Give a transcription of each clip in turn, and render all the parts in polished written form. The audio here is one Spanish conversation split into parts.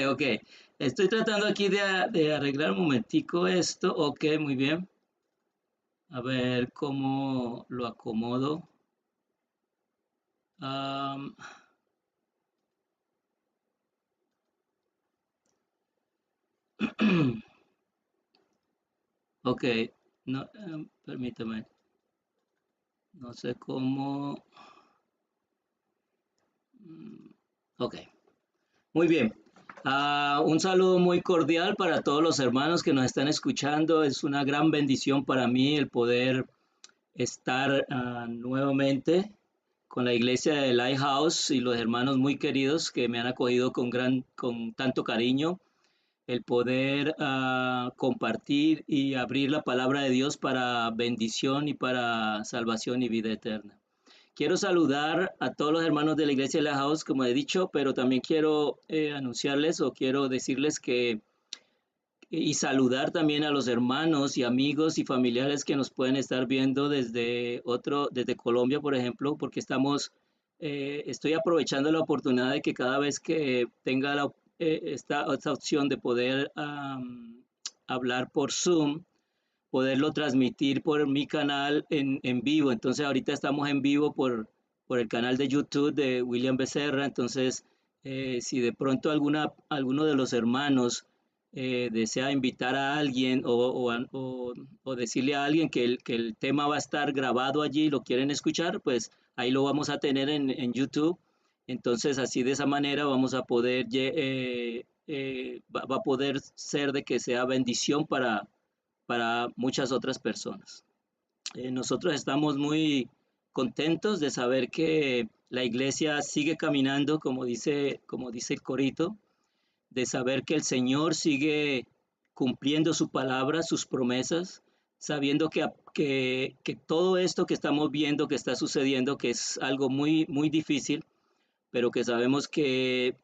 Ok. Estoy tratando aquí de arreglar un momentico esto. Ok, muy bien. A ver cómo lo acomodo. Am, ok, no, permítame. No sé cómo. mm, Ok, muy bien. Un saludo muy cordial para todos los hermanos que nos están escuchando. Es una gran bendición para mí el poder estar nuevamente con la iglesia de Lighthouse y los hermanos muy queridos que me han acogido con tanto cariño, el poder compartir y abrir la palabra de Dios para bendición y para salvación y vida eterna. Quiero saludar a todos los hermanos de la iglesia de Lighthouse, como he dicho, pero también quiero anunciarles o quiero decirles que y saludar también a los hermanos y amigos y familiares que nos pueden estar viendo desde Colombia, por ejemplo, porque estoy aprovechando la oportunidad de que cada vez que tenga esta opción de poder hablar por Zoom, poderlo transmitir por mi canal en vivo. Entonces ahorita estamos en vivo por el canal de YouTube de William Becerra. Entonces, si de pronto alguno de los hermanos desea invitar a alguien o decirle a alguien que el tema va a estar grabado allí, lo quieren escuchar, pues ahí lo vamos a tener en YouTube. Entonces, así de esa manera vamos a poder, va a poder ser de que sea bendición para muchas otras personas. Nosotros estamos muy contentos de saber que la iglesia sigue caminando, como dice el corito, de saber que el Señor sigue cumpliendo su palabra, sus promesas, sabiendo que todo esto que estamos viendo, que está sucediendo, que es algo muy, muy difícil, pero que sabemos que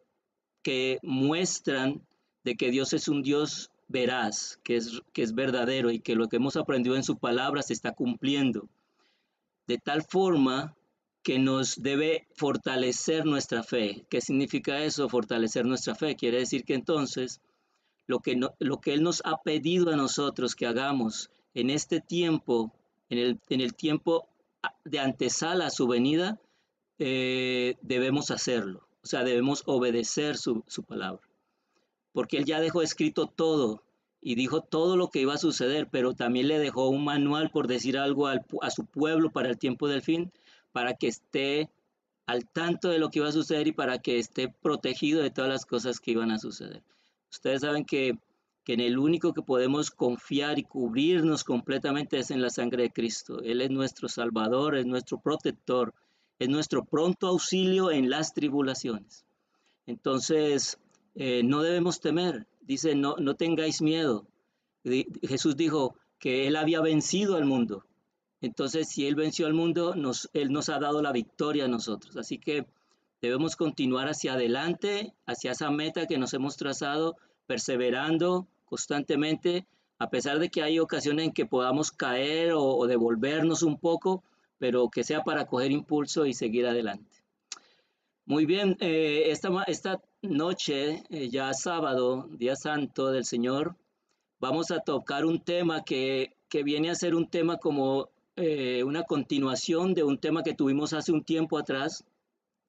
muestran de que Dios es un Dios veraz, que es verdadero y que lo que hemos aprendido en su palabra se está cumpliendo, de tal forma que nos debe fortalecer nuestra fe. ¿Qué significa eso? Fortalecer nuestra fe. Quiere decir que entonces lo que Él nos ha pedido a nosotros que hagamos en este tiempo, en el tiempo de antesala a su venida, debemos hacerlo. O sea, debemos obedecer su palabra. Porque Él ya dejó escrito todo y dijo todo lo que iba a suceder, pero también le dejó un manual, por decir algo, a su pueblo para el tiempo del fin, para que esté al tanto de lo que iba a suceder y para que esté protegido de todas las cosas que iban a suceder. Ustedes saben que en el único que podemos confiar y cubrirnos completamente es en la sangre de Cristo. Él es nuestro Salvador, es nuestro protector, es nuestro pronto auxilio en las tribulaciones. Entonces, no debemos temer. Dice, no tengáis miedo. Jesús dijo que Él había vencido al mundo. Entonces, si Él venció al mundo, Él nos ha dado la victoria a nosotros. Así que debemos continuar hacia adelante, hacia esa meta que nos hemos trazado, perseverando constantemente, a pesar de que hay ocasiones en que podamos caer o devolvernos un poco, pero que sea para coger impulso y seguir adelante. Muy bien, esta noche, ya sábado, día santo del Señor, vamos a tocar un tema que viene a ser un tema como una continuación de un tema que tuvimos hace un tiempo atrás,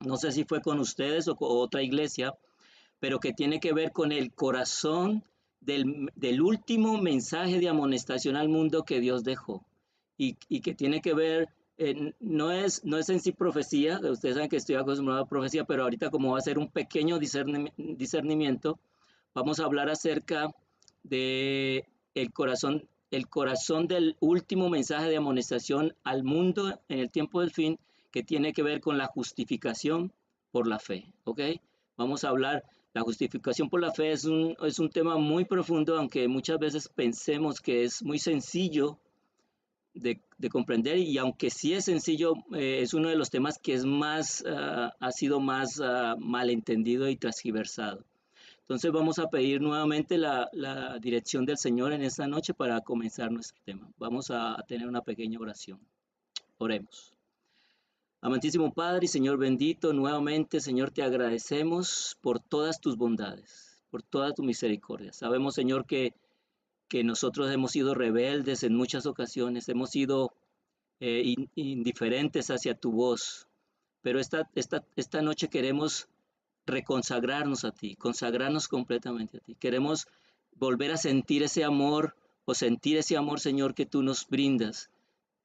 no sé si fue con ustedes o con otra iglesia, pero que tiene que ver con el corazón del último mensaje de amonestación al mundo que Dios dejó y que tiene que ver, no es en sí profecía, ustedes saben que estoy acostumbrado a profecía, pero ahorita como va a ser un pequeño discernimiento, vamos a hablar acerca de el corazón del último mensaje de amonestación al mundo en el tiempo del fin, que tiene que ver con la justificación por la fe, ¿ok? Vamos a hablar, la justificación por la fe es un tema muy profundo, aunque muchas veces pensemos que es muy sencillo de comprender y aunque sí es sencillo, es uno de los temas que es más, ha sido más malentendido y transgiversado. Entonces vamos a pedir nuevamente la dirección del Señor en esta noche para comenzar nuestro tema. Vamos a tener una pequeña oración. Oremos. Amantísimo Padre y Señor bendito, nuevamente, Señor, te agradecemos por todas tus bondades. por toda tu misericordia. Sabemos, Señor, que nosotros hemos sido rebeldes en muchas ocasiones, hemos sido indiferentes hacia tu voz, pero esta noche queremos reconsagrarnos a ti, consagrarnos completamente a ti. Queremos volver a sentir ese amor o sentir ese amor, Señor, que tú nos brindas,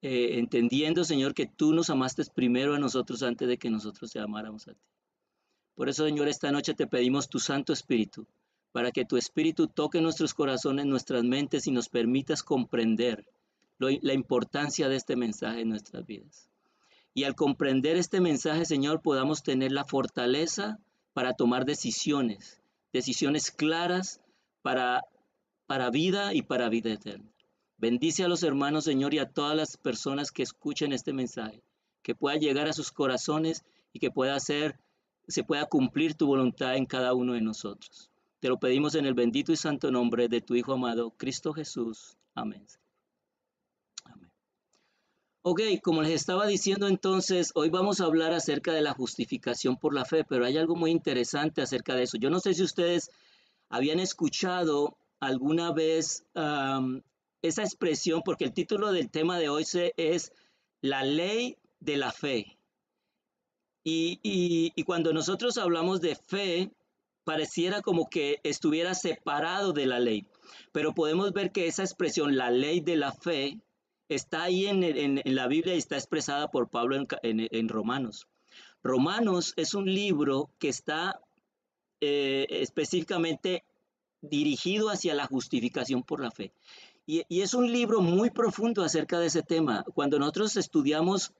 entendiendo, Señor, que tú nos amaste primero a nosotros antes de que nosotros te amáramos a ti. Por eso, Señor, esta noche te pedimos tu Santo Espíritu, para que tu Espíritu toque nuestros corazones, nuestras mentes y nos permitas comprender la importancia de este mensaje en nuestras vidas. Y al comprender este mensaje, Señor, podamos tener la fortaleza para tomar decisiones claras para vida y para vida eterna. Bendice a los hermanos, Señor, y a todas las personas que escuchen este mensaje, que pueda llegar a sus corazones y que se pueda cumplir tu voluntad en cada uno de nosotros. Te lo pedimos en el bendito y santo nombre de tu Hijo amado, Cristo Jesús. Amén. Amén. Ok, como les estaba diciendo entonces, hoy vamos a hablar acerca de la justificación por la fe, pero hay algo muy interesante acerca de eso. Yo no sé si ustedes habían escuchado alguna vez esa expresión, porque el título del tema de hoy es la ley de la fe. Y cuando nosotros hablamos de fe, pareciera como que estuviera separado de la ley, pero podemos ver que esa expresión, la ley de la fe, está ahí en la Biblia y está expresada por Pablo en Romanos. Romanos es un libro que está específicamente dirigido hacia la justificación por la fe. Y es un libro muy profundo acerca de ese tema. Cuando nosotros estudiamos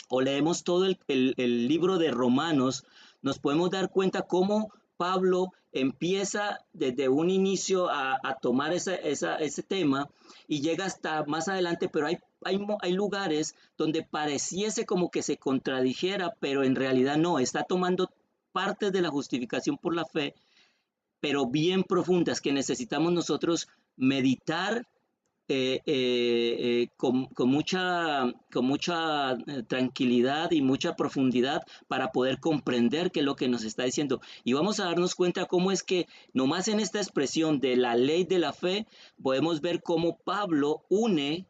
o leemos todo el libro de Romanos, nos podemos dar cuenta cómo Pablo empieza desde un inicio a tomar ese tema y llega hasta más adelante, pero hay lugares donde pareciese como que se contradijera, pero en realidad no, está tomando partes de la justificación por la fe, pero bien profundas que necesitamos nosotros meditar con mucha tranquilidad y mucha profundidad para poder comprender qué es lo que nos está diciendo. Y vamos a darnos cuenta cómo es que nomás en esta expresión de la ley de la fe podemos ver cómo Pablo une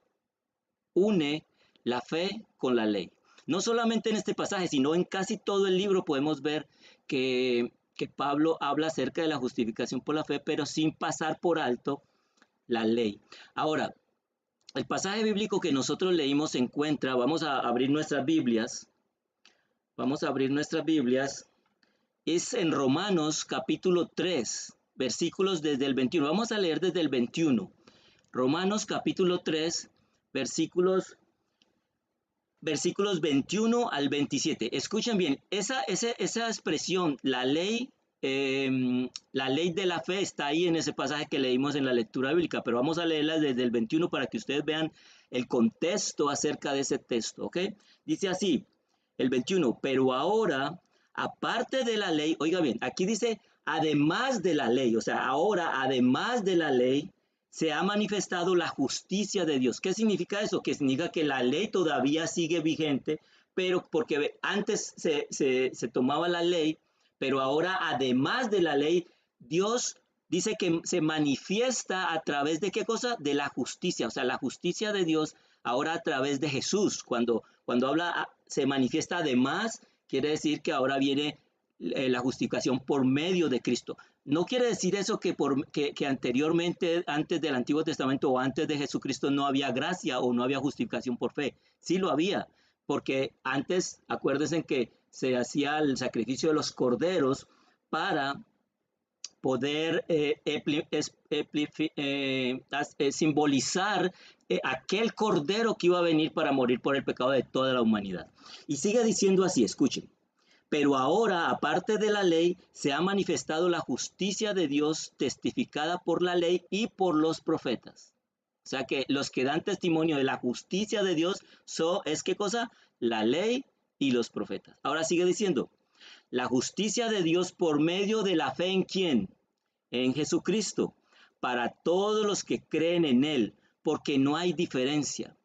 la fe con la ley. No solamente en este pasaje, sino en casi todo el libro podemos ver que Pablo habla acerca de la justificación por la fe, pero sin pasar por alto la ley. Ahora, el pasaje bíblico que nosotros leímos se encuentra, vamos a abrir nuestras Biblias, es en Romanos capítulo 3, versículos desde el 21. Vamos a leer desde el 21. Romanos capítulo 3, versículos 21 al 27. Escuchen bien, esa expresión, la ley de la fe está ahí en ese pasaje que leímos en la lectura bíblica, pero vamos a leerla desde el 21 para que ustedes vean el contexto acerca de ese texto, ¿ok? Dice así, el 21, pero ahora, aparte de la ley, oiga bien, aquí dice, además de la ley, o sea, ahora, además de la ley, se ha manifestado la justicia de Dios. ¿Qué significa eso? Que significa que la ley todavía sigue vigente, pero porque antes se tomaba la ley, pero ahora además de la ley, Dios dice que se manifiesta a través de qué cosa? De la justicia, o sea, la justicia de Dios ahora a través de Jesús. Cuando habla, se manifiesta además, quiere decir que ahora viene la justificación por medio de Cristo. No quiere decir eso que anteriormente, antes del Antiguo Testamento o antes de Jesucristo no había gracia o no había justificación por fe. Sí lo había, porque antes, acuérdense que se hacía el sacrificio de los corderos para poder simbolizar aquel cordero que iba a venir para morir por el pecado de toda la humanidad. Y sigue diciendo así, escuchen. Pero ahora, aparte de la ley, se ha manifestado la justicia de Dios testificada por la ley y por los profetas. O sea que los que dan testimonio de la justicia de Dios es ¿qué cosa? La ley y los profetas. Ahora sigue diciendo, la justicia de Dios por medio de la fe ¿en quién? En Jesucristo, para todos los que creen en Él, porque no hay diferencia.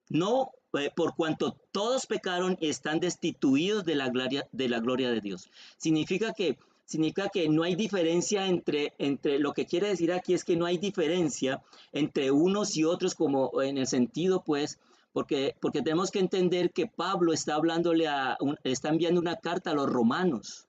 No, por cuanto todos pecaron y están destituidos de la gloria de Dios. Significa que significa que no hay diferencia entre lo que quiere decir aquí es que no hay diferencia entre unos y otros, como en el sentido, pues, porque tenemos que entender que Pablo está está enviando una carta a los romanos,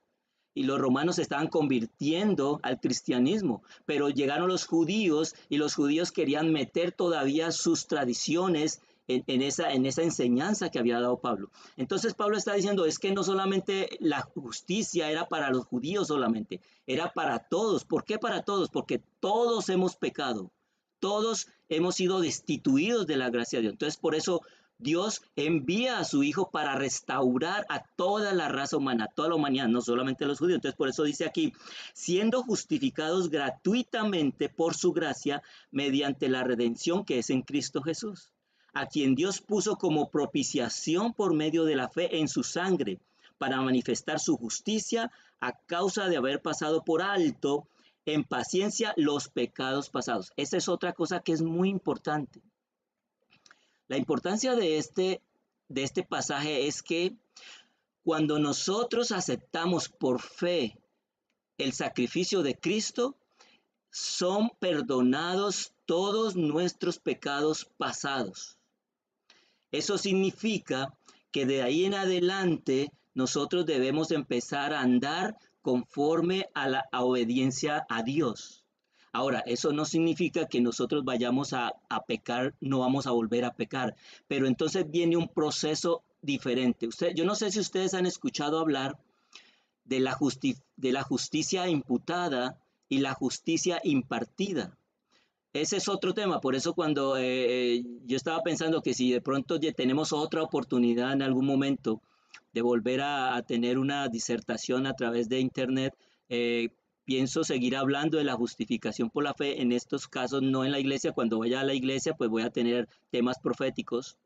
y los romanos se estaban convirtiendo al cristianismo, pero llegaron los judíos y los judíos querían meter todavía sus tradiciones en esa enseñanza que había dado Pablo. Entonces Pablo está diciendo, es que no solamente la justicia era para los judíos solamente, era para todos. ¿Por qué para todos? Porque todos hemos pecado, todos hemos sido destituidos de la gracia de Dios. Entonces por eso Dios envía a su Hijo para restaurar a toda la raza humana, a toda la humanidad, no solamente a los judíos. Entonces, por eso dice aquí, siendo justificados gratuitamente por su gracia mediante la redención que es en Cristo Jesús, a quien Dios puso como propiciación por medio de la fe en su sangre, para manifestar su justicia a causa de haber pasado por alto en paciencia los pecados pasados. Esa es otra cosa que es muy importante. La importancia de este pasaje es que cuando nosotros aceptamos por fe el sacrificio de Cristo, son perdonados todos nuestros pecados pasados. Eso significa que de ahí en adelante nosotros debemos empezar a andar conforme a la obediencia a Dios. Ahora, eso no significa que nosotros vayamos a pecar, no vamos a volver a pecar, pero entonces viene un proceso diferente. Yo no sé si ustedes han escuchado hablar de de la justicia imputada y la justicia impartida. Ese es otro tema, por eso cuando yo estaba pensando que si de pronto ya tenemos otra oportunidad en algún momento de volver a tener una disertación a través de internet, pienso seguir hablando de la justificación por la fe, en estos casos no en la iglesia. Cuando vaya a la iglesia pues voy a tener temas proféticos,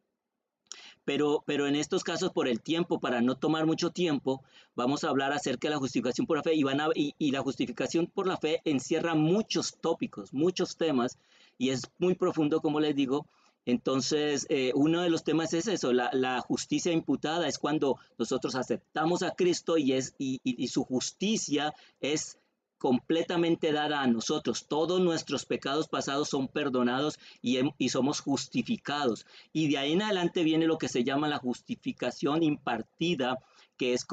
pero en estos casos por el tiempo, para no tomar mucho tiempo, vamos a hablar acerca de la justificación por la fe, y la justificación por la fe encierra muchos tópicos, muchos temas, y es muy profundo, como les digo. Entonces, uno de los temas es eso, la justicia imputada es cuando nosotros aceptamos a Cristo y su justicia es completamente dada a nosotros. Todos nuestros pecados pasados son perdonados y somos justificados. Y de ahí en adelante viene lo que se llama la justificación impartida, que es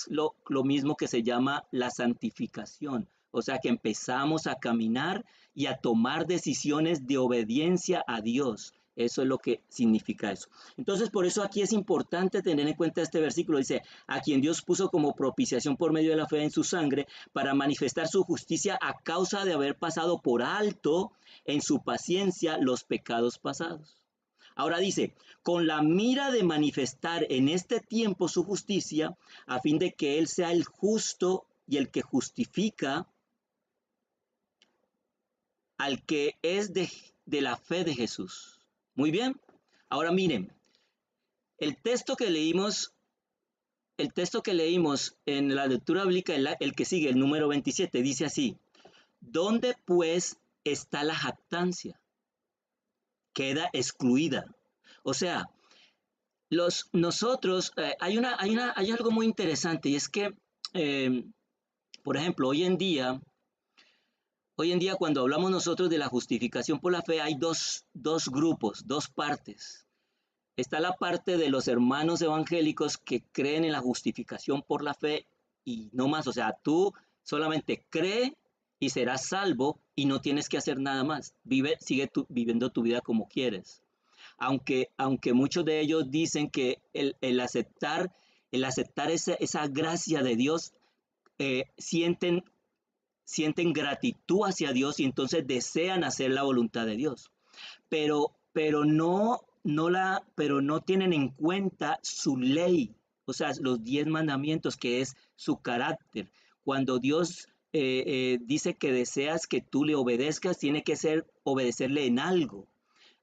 lo mismo que se llama la santificación. O sea que empezamos a caminar y a tomar decisiones de obediencia a Dios. Eso es lo que significa eso. Entonces, por eso aquí es importante tener en cuenta este versículo. Dice, a quien Dios puso como propiciación por medio de la fe en su sangre, para manifestar su justicia a causa de haber pasado por alto en su paciencia los pecados pasados. Ahora dice, con la mira de manifestar en este tiempo su justicia, a fin de que Él sea el justo y el que justifica al que es de la fe de Jesús. Muy bien, ahora miren, el texto que leímos, en la lectura bíblica, el que sigue, el número 27, dice así, ¿dónde pues está la jactancia? Queda excluida. O sea, nosotros, hay algo muy interesante, y es que, por ejemplo, hoy en día cuando hablamos nosotros de la justificación por la fe, hay dos grupos, dos partes. Está la parte de los hermanos evangélicos que creen en la justificación por la fe y no más. O sea, tú solamente cree y serás salvo y no tienes que hacer nada más. Sigue viviendo tu vida como quieres. Aunque muchos de ellos dicen que el aceptar esa gracia de Dios, sienten gratitud hacia Dios y entonces desean hacer la voluntad de Dios. Pero no tienen en cuenta su ley, o sea, los 10 mandamientos, que es su carácter. Cuando Dios dice que deseas que tú le obedezcas, tiene que ser obedecerle en algo.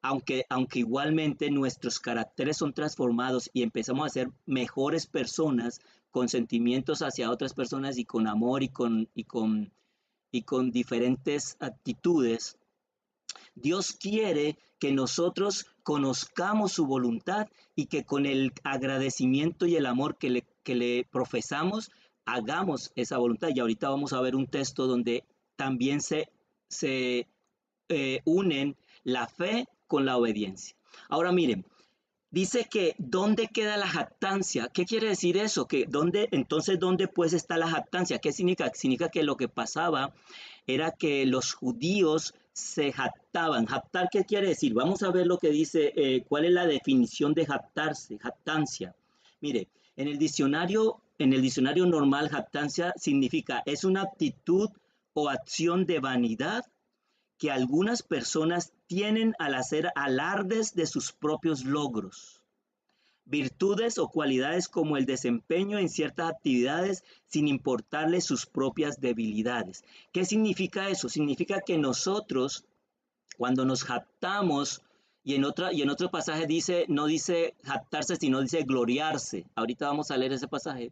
Aunque igualmente nuestros caracteres son transformados y empezamos a ser mejores personas con sentimientos hacia otras personas y con amor y con diferentes actitudes, Dios quiere que nosotros conozcamos su voluntad y que con el agradecimiento y el amor que le profesamos, hagamos esa voluntad. Y ahorita vamos a ver un texto donde también se unen la fe con la obediencia. Ahora miren, dice que ¿dónde queda la jactancia? ¿Qué quiere decir eso? Que entonces, ¿dónde pues está la jactancia? ¿Qué significa? Significa que lo que pasaba era que los judíos se jactaban. ¿Jactar qué quiere decir? Vamos a ver lo que dice, cuál es la definición de jactarse, jactancia. Mire, en el diccionario normal, jactancia significa, es una actitud o acción de vanidad que algunas personas tienen al hacer alardes de sus propios logros, virtudes o cualidades como el desempeño en ciertas actividades sin importarles sus propias debilidades. ¿Qué significa eso? Significa que nosotros, cuando nos jactamos, y en otro pasaje dice, no dice jactarse, sino dice gloriarse. Ahorita vamos a leer ese pasaje.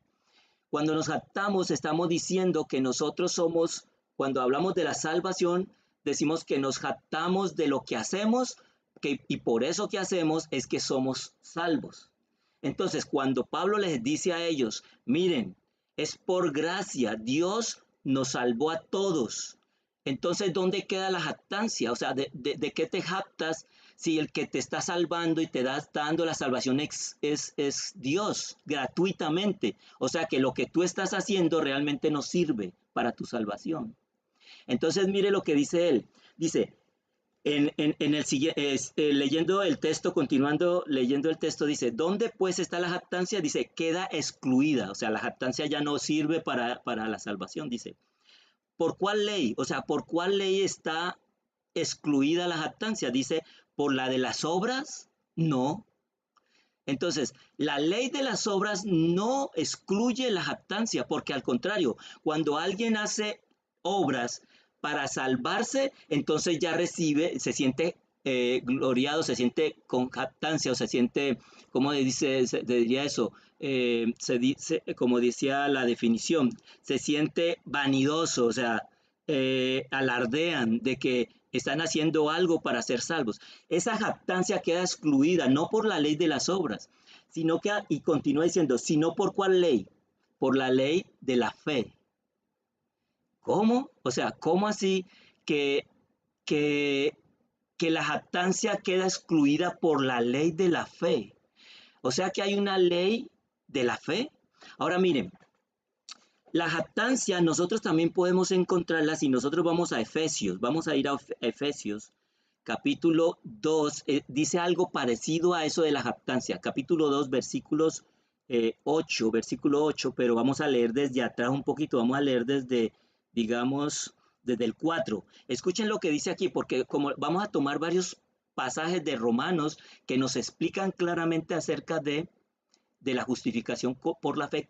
Cuando nos jactamos, estamos diciendo que nosotros somos, cuando hablamos de la salvación, decimos que nos jactamos de lo que hacemos, y por eso que hacemos es que somos salvos. Entonces, cuando Pablo les dice a ellos, miren, es por gracia, Dios nos salvó a todos. Entonces, ¿dónde queda la jactancia? O sea, ¿de qué te jactas si el que te está salvando y está dando la salvación es Dios gratuitamente? O sea, que lo que tú estás haciendo realmente no sirve para tu salvación. Entonces, mire lo que dice él. Dice, leyendo el texto, continuando leyendo el texto, dice, ¿dónde pues está la jactancia? Dice, queda excluida. O sea, la jactancia ya no sirve para la salvación. Dice, ¿por cuál ley? O sea, ¿por cuál ley está excluida la jactancia? Dice, ¿por la de las obras? No. Entonces, la ley de las obras no excluye la jactancia, porque al contrario, cuando alguien hace obras para salvarse, entonces ya se siente gloriado, se siente con jactancia, o se siente, ¿cómo diría eso? Se dice, como decía la definición, se siente vanidoso, o sea, alardean de que están haciendo algo para ser salvos. Esa jactancia queda excluida no por la ley de las obras, sino que, y continúa diciendo, sino por cuál ley, por la ley de la fe. ¿Cómo? O sea, ¿cómo así que, que, que la jactancia queda excluida por la ley de la fe? O sea que hay una ley de la fe. Ahora miren, la jactancia nosotros también podemos encontrarla si nosotros vamos a Efesios, vamos a ir a Efesios, capítulo 2, dice algo parecido a eso de la jactancia, capítulo 2, versículo 8, pero vamos a leer desde atrás un poquito, vamos a leer digamos, desde el 4. Escuchen lo que dice aquí, porque como vamos a tomar varios pasajes de Romanos que nos explican claramente acerca de la justificación por la fe,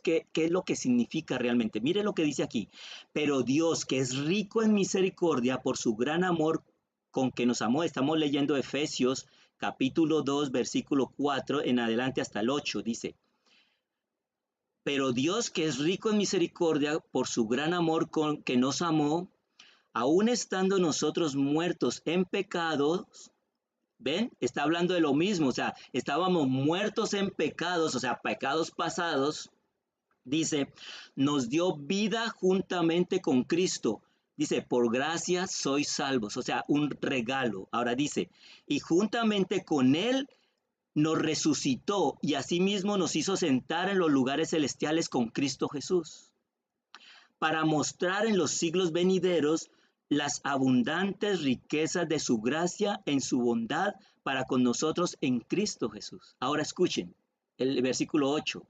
qué es lo que significa realmente. Mire lo que dice aquí. Pero Dios, que es rico en misericordia por su gran amor con que nos amó, estamos leyendo Efesios capítulo 2, versículo 4 en adelante hasta el 8, dice, pero Dios, que es rico en misericordia por su gran amor con que nos amó, aun estando nosotros muertos en pecados, ¿ven? Está hablando de lo mismo, o sea, estábamos muertos en pecados, o sea, pecados pasados. Dice, nos dio vida juntamente con Cristo. Dice, por gracia sois salvos, o sea, un regalo. Ahora dice, y juntamente con Él nos resucitó y asimismo nos hizo sentar en los lugares celestiales con Cristo Jesús, para mostrar en los siglos venideros las abundantes riquezas de su gracia en su bondad para con nosotros en Cristo Jesús. Ahora escuchen el versículo 8.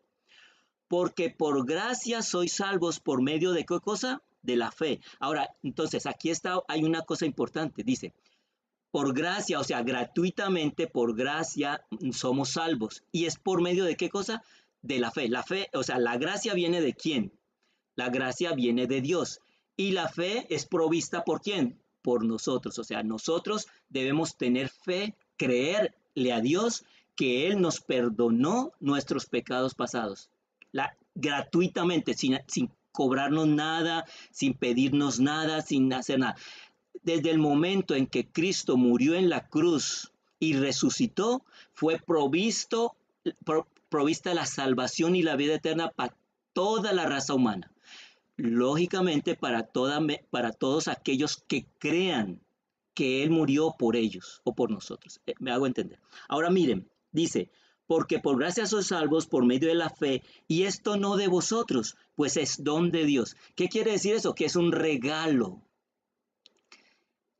Porque por gracia sois salvos por medio de ¿qué cosa? De la fe. Ahora, entonces hay una cosa importante, dice, por gracia, o sea, gratuitamente por gracia somos salvos. ¿Y es por medio de qué cosa? De la fe. La fe, o sea, la gracia viene de ¿quién? La gracia viene de Dios. Y la fe es provista ¿por quién? Por nosotros. O sea, nosotros debemos tener fe, creerle a Dios que Él nos perdonó nuestros pecados pasados. Gratuitamente, sin cobrarnos nada, sin pedirnos nada, sin hacer nada. Desde el momento en que Cristo murió en la cruz y resucitó, fue provista la salvación y la vida eterna para toda la raza humana. Lógicamente para todos aquellos que crean que Él murió por ellos o por nosotros. Me hago entender. Ahora miren, dice, porque por gracia sois salvos por medio de la fe, y esto no de vosotros, pues es don de Dios. ¿Qué quiere decir eso? Que es un regalo.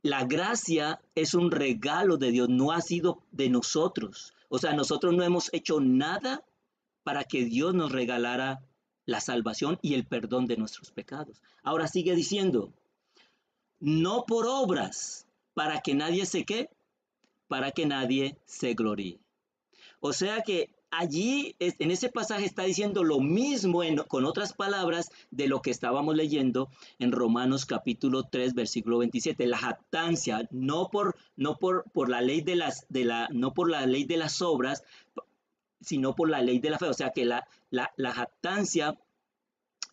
La gracia es un regalo de Dios, no ha sido de nosotros. O sea, nosotros no hemos hecho nada para que Dios nos regalara la salvación y el perdón de nuestros pecados. Ahora sigue diciendo, no por obras, para que nadie se qué, para que nadie se gloríe. O sea que allí, en ese pasaje está diciendo lo mismo con otras palabras de lo que estábamos leyendo en Romanos capítulo 3, versículo 27. La jactancia, por la ley no por la ley de las obras, sino por la ley de la fe. O sea que la jactancia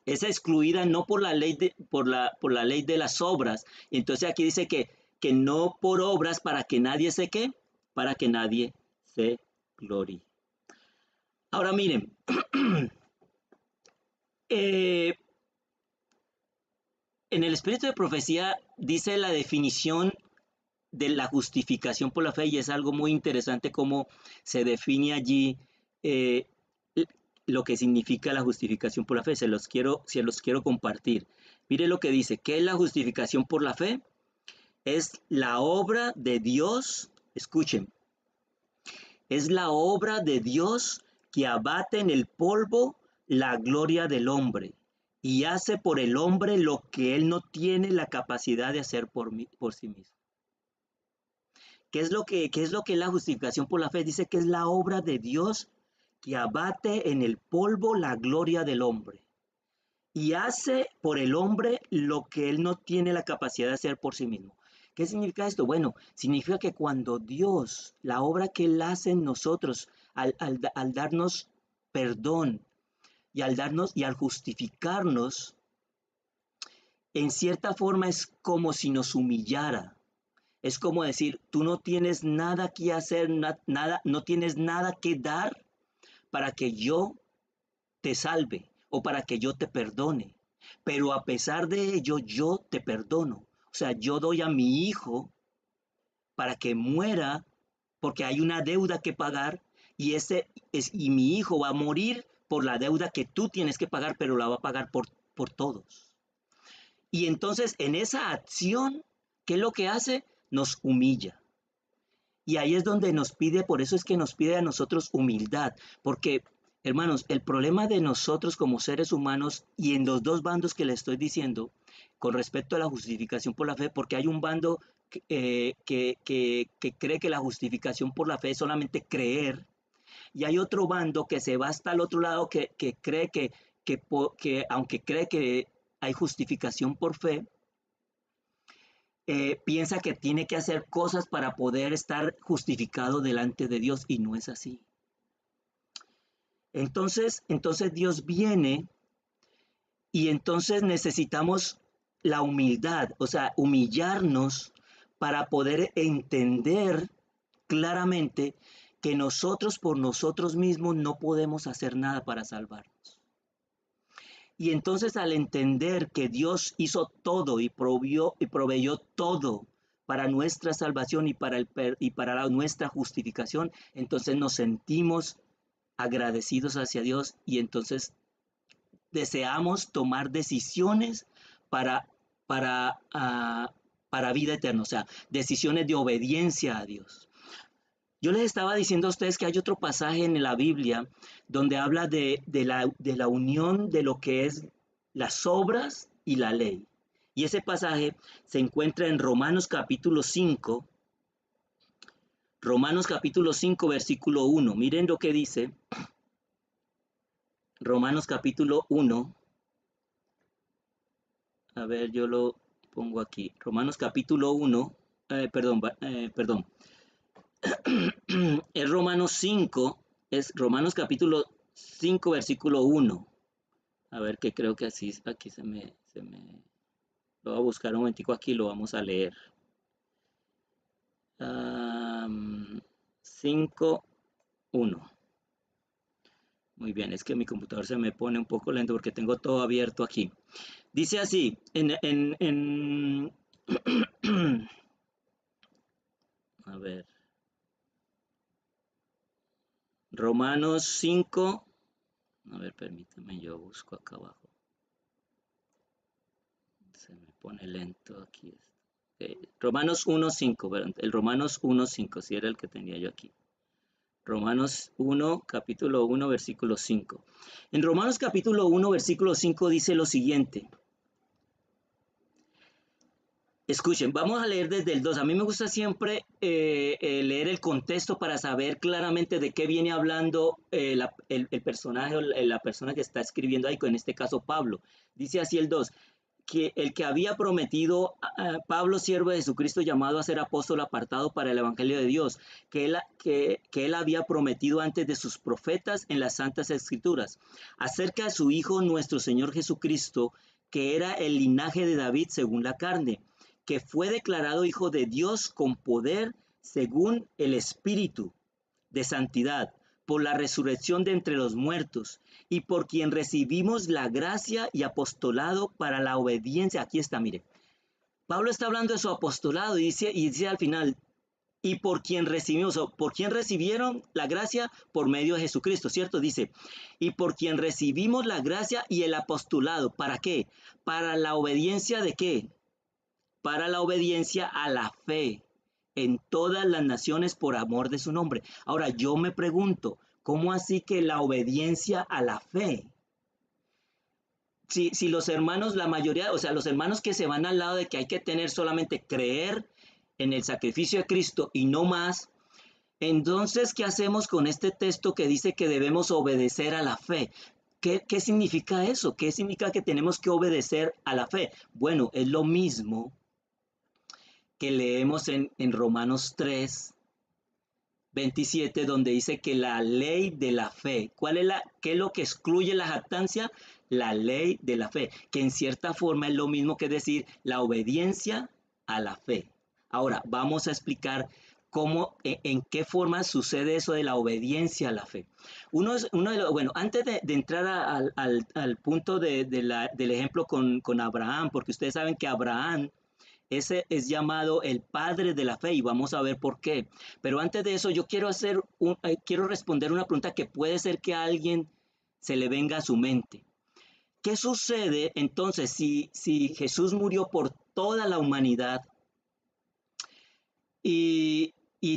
es excluida no por la ley por la ley de las obras. Entonces aquí dice que no por obras para que nadie se qué, para que nadie se glorie. Ahora miren, en el espíritu de profecía dice la definición de la justificación por la fe, y es algo muy interesante cómo se define allí eh, lo que significa la justificación por la fe. Se los quiero compartir. Mire lo que dice, ¿qué es la justificación por la fe? Es la obra de Dios, escuchen, es la obra de Dios que abate en el polvo la gloria del hombre y hace por el hombre lo que él no tiene la capacidad de hacer por sí mismo. ¿Qué es lo que es la justificación por la fe? Dice que es la obra de Dios que abate en el polvo la gloria del hombre y hace por el hombre lo que él no tiene la capacidad de hacer por sí mismo. ¿Qué significa esto? Bueno, significa que cuando Dios, la obra que Él hace en nosotros, al darnos perdón y al justificarnos, en cierta forma es como si nos humillara. Es como decir, tú no tienes nada que hacer, nada, no tienes nada que dar para que yo te salve o para que yo te perdone. Pero a pesar de ello, yo te perdono. O sea, yo doy a mi hijo para que muera porque hay una deuda que pagar y mi hijo va a morir por la deuda que tú tienes que pagar, pero la va a pagar por todos. Y entonces en esa acción, ¿qué es lo que hace? Nos humilla. Y ahí es donde nos pide, por eso es que nos pide a nosotros humildad, porque hermanos, el problema de nosotros como seres humanos y en los dos bandos que le estoy diciendo, con respecto a la justificación por la fe, porque hay un bando que cree que la justificación por la fe es solamente creer, y hay otro bando que se va hasta el otro lado que cree que aunque cree que hay justificación por fe, piensa que tiene que hacer cosas para poder estar justificado delante de Dios y no es así. Entonces Dios viene y entonces necesitamos la humildad, o sea, humillarnos para poder entender claramente que nosotros por nosotros mismos no podemos hacer nada para salvarnos. Y entonces al entender que Dios hizo todo y proveyó todo para nuestra salvación y para nuestra justificación, entonces nos sentimos agradecidos hacia Dios y entonces deseamos tomar decisiones para, para, uh, para vida eterna, o sea, decisiones de obediencia a Dios. Yo les estaba diciendo a ustedes que hay otro pasaje en la Biblia donde habla de la unión de lo que es las obras y la ley. Y ese pasaje se encuentra en Romanos capítulo 5, versículo 1. Miren lo que dice Romanos capítulo 1. A ver, yo lo pongo aquí. Romanos capítulo 1, perdón. Es Romanos capítulo 5, versículo 1. A ver, que creo que así, aquí lo voy a buscar un momentico aquí, lo vamos a leer. 5, 1. Muy bien, es que mi computador se me pone un poco lento porque tengo todo abierto aquí. Dice así, a ver, Romanos 5. A ver, permítame, yo busco acá abajo. Se me pone lento aquí. Romanos 1:5, perdón, el Romanos 1:5, si era el que tenía yo aquí. Romanos 1, capítulo 1, versículo 5. En Romanos capítulo 1, versículo 5 dice lo siguiente. Escuchen, vamos a leer desde el 2. A mí me gusta siempre leer el contexto para saber claramente de qué viene hablando el personaje o la persona que está escribiendo ahí, en este caso Pablo. Dice así el 2, que el que había prometido a Pablo, siervo de Jesucristo, llamado a ser apóstol apartado para el Evangelio de Dios, que él había prometido antes de sus profetas en las Santas Escrituras, acerca de su Hijo nuestro Señor Jesucristo, que era el linaje de David según la carne, que fue declarado Hijo de Dios con poder según el Espíritu de santidad, por la resurrección de entre los muertos, y por quien recibimos la gracia y apostolado para la obediencia. Aquí está, mire. Pablo está hablando de su apostolado y dice al final, y por quien recibimos, o por quien recibieron la gracia por medio de Jesucristo, ¿cierto? Dice, y por quien recibimos la gracia y el apostolado. ¿Para qué? Para la obediencia de qué? Para la obediencia a la fe en todas las naciones por amor de su nombre. Ahora, yo me pregunto, ¿cómo así que la obediencia a la fe? Si los hermanos, la mayoría, o sea, los hermanos que se van al lado de que hay que tener solamente creer en el sacrificio de Cristo y no más, entonces, ¿qué hacemos con este texto que dice que debemos obedecer a la fe? ¿Qué significa eso? ¿Qué significa que tenemos que obedecer a la fe? Bueno, es lo mismo que leemos en Romanos 3, 27, donde dice que la ley de la fe, ¿qué es lo que excluye la jactancia? La ley de la fe, que en cierta forma es lo mismo que decir la obediencia a la fe. Ahora, vamos a explicar en qué forma sucede eso de la obediencia a la fe. Bueno, antes de entrar al punto del ejemplo con Abraham, porque ustedes saben que Abraham ese es llamado el padre de la fe y vamos a ver por qué. Pero antes de eso yo quiero responder una pregunta que puede ser que a alguien se le venga a su mente. ¿Qué sucede entonces si Jesús murió por toda la humanidad y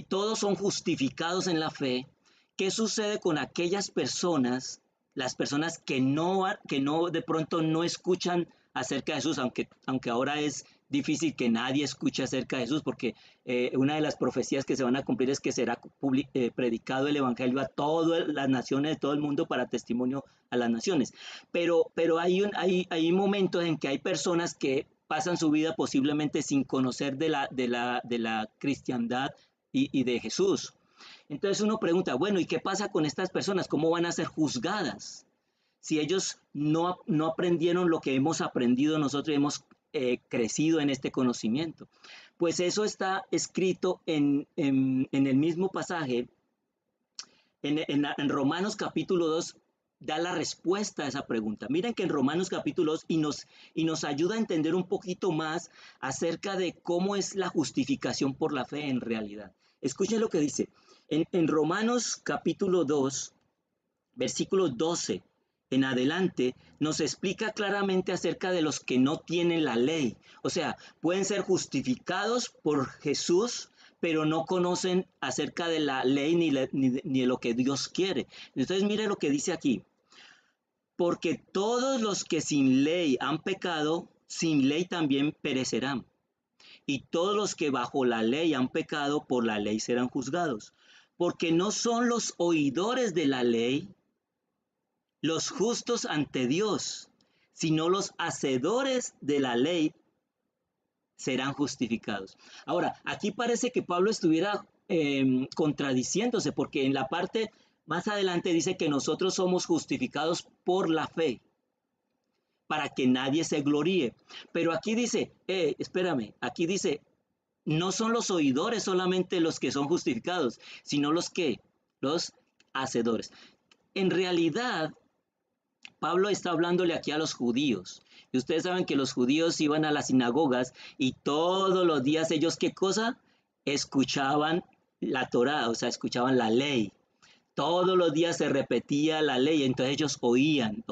todos son justificados en la fe? ¿Qué sucede con aquellas personas, las personas que no de pronto no escuchan acerca de Jesús, aunque ahora es difícil que nadie escuche acerca de Jesús, porque una de las profecías que se van a cumplir es que será predicado el Evangelio a todas las naciones de todo el mundo para testimonio a las naciones. Pero hay momentos en que hay personas que pasan su vida posiblemente sin conocer de la cristiandad y de Jesús. Entonces uno pregunta, bueno, ¿y qué pasa con estas personas? ¿Cómo van a ser juzgadas? Si ellos no aprendieron lo que hemos aprendido nosotros y hemos crecido en este conocimiento. Pues eso está escrito en el mismo pasaje, en Romanos capítulo 2, da la respuesta a esa pregunta. Miren que en Romanos capítulo 2 y nos ayuda a entender un poquito más acerca de cómo es la justificación por la fe en realidad. Escuchen lo que dice. En Romanos capítulo 2, versículo 12 en adelante, nos explica claramente acerca de los que no tienen la ley. O sea, pueden ser justificados por Jesús, pero no conocen acerca de la ley ni de lo que Dios quiere. Entonces, mire lo que dice aquí. Porque todos los que sin ley han pecado, sin ley también perecerán. Y todos los que bajo la ley han pecado, por la ley serán juzgados. Porque no son los oidores de la ley los justos ante Dios, sino los hacedores de la ley serán justificados. Ahora, aquí parece que Pablo estuviera contradiciéndose, porque en la parte más adelante dice que nosotros somos justificados por la fe, para que nadie se gloríe. Pero aquí dice, espérame, aquí dice, no son los oidores solamente los que son justificados, sino los hacedores. en realidad, Pablo está hablándole aquí a los judíos. Y ustedes saben que los judíos iban a las sinagogas y todos los días ellos, ¿qué cosa? Escuchaban la Torá, o sea, escuchaban la ley. Todos los días se repetía la ley, entonces ellos oían,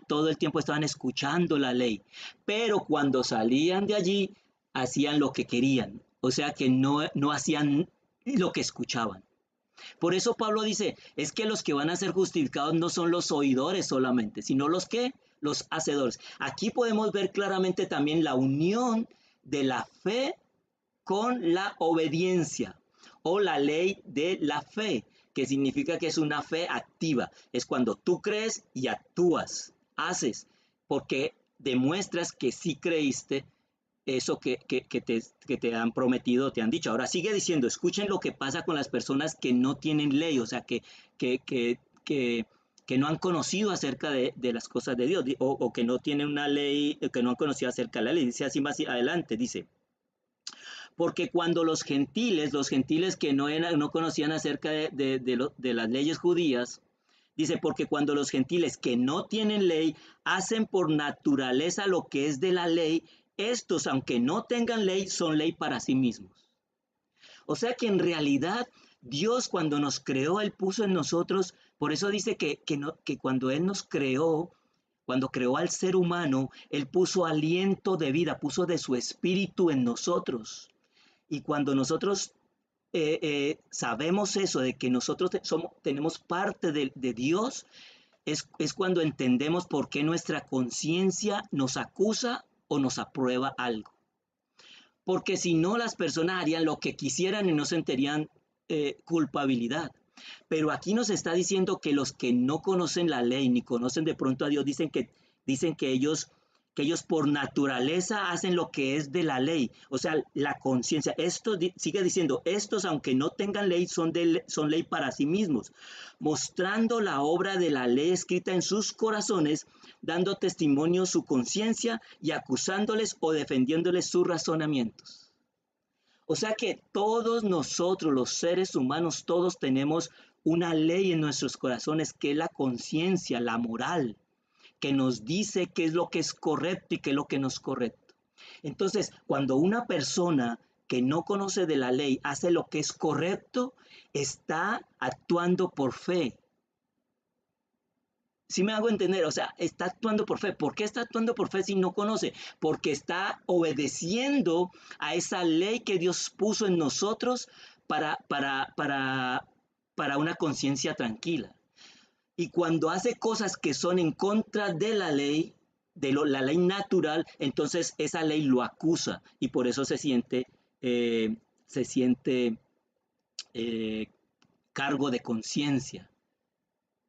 todo el tiempo estaban escuchando la ley. Pero cuando salían de allí, hacían lo que querían, o sea que no hacían lo que escuchaban. Por eso Pablo dice, es que los que van a ser justificados no son los oidores solamente, sino los que, los hacedores. Aquí podemos ver claramente también la unión de la fe con la obediencia o la ley de la fe, que significa que es una fe activa. Es cuando tú crees y actúas, haces, porque demuestras que sí creíste eso que te han prometido, te han dicho. Ahora sigue diciendo, escuchen lo que pasa con las personas que no tienen ley, o sea, que, que, que, que no han conocido acerca de las cosas de Dios, o que no tienen una ley, que no han conocido acerca de la ley. Dice así más adelante, dice, porque cuando los gentiles que no conocían acerca de las leyes judías, dice, porque cuando los gentiles que no tienen ley hacen por naturaleza lo que es de la ley, estos, aunque no tengan ley, son ley para sí mismos. O sea que en realidad Dios cuando nos creó, Él puso en nosotros, por eso dice que cuando Él nos creó, cuando creó al ser humano, Él puso aliento de vida, puso de su espíritu en nosotros. Y cuando nosotros sabemos eso, de que nosotros tenemos parte de Dios, es cuando entendemos por qué nuestra conciencia nos acusa o nos aprueba algo. Porque si no, las personas harían lo que quisieran y no sentirían culpabilidad. Pero aquí nos está diciendo que los que no conocen la ley ni conocen de pronto a Dios dicen que ellos por naturaleza hacen lo que es de la ley, o sea, la conciencia. Esto sigue diciendo, estos aunque no tengan ley son ley para sí mismos, mostrando la obra de la ley escrita en sus corazones, dando testimonio su conciencia y acusándoles o defendiéndoles sus razonamientos. O sea que todos nosotros, los seres humanos, todos tenemos una ley en nuestros corazones que es la conciencia, la moral, que nos dice qué es lo que es correcto y qué es lo que no es correcto. Entonces, cuando una persona que no conoce de la ley hace lo que es correcto, está actuando por fe. ¿Sí me hago entender? O sea, está actuando por fe. ¿Por qué está actuando por fe si no conoce? Porque está obedeciendo a esa ley que Dios puso en nosotros para una conciencia tranquila. Y cuando hace cosas que son en contra de la ley, la ley natural, entonces esa ley lo acusa y por eso se siente eh, cargo de conciencia.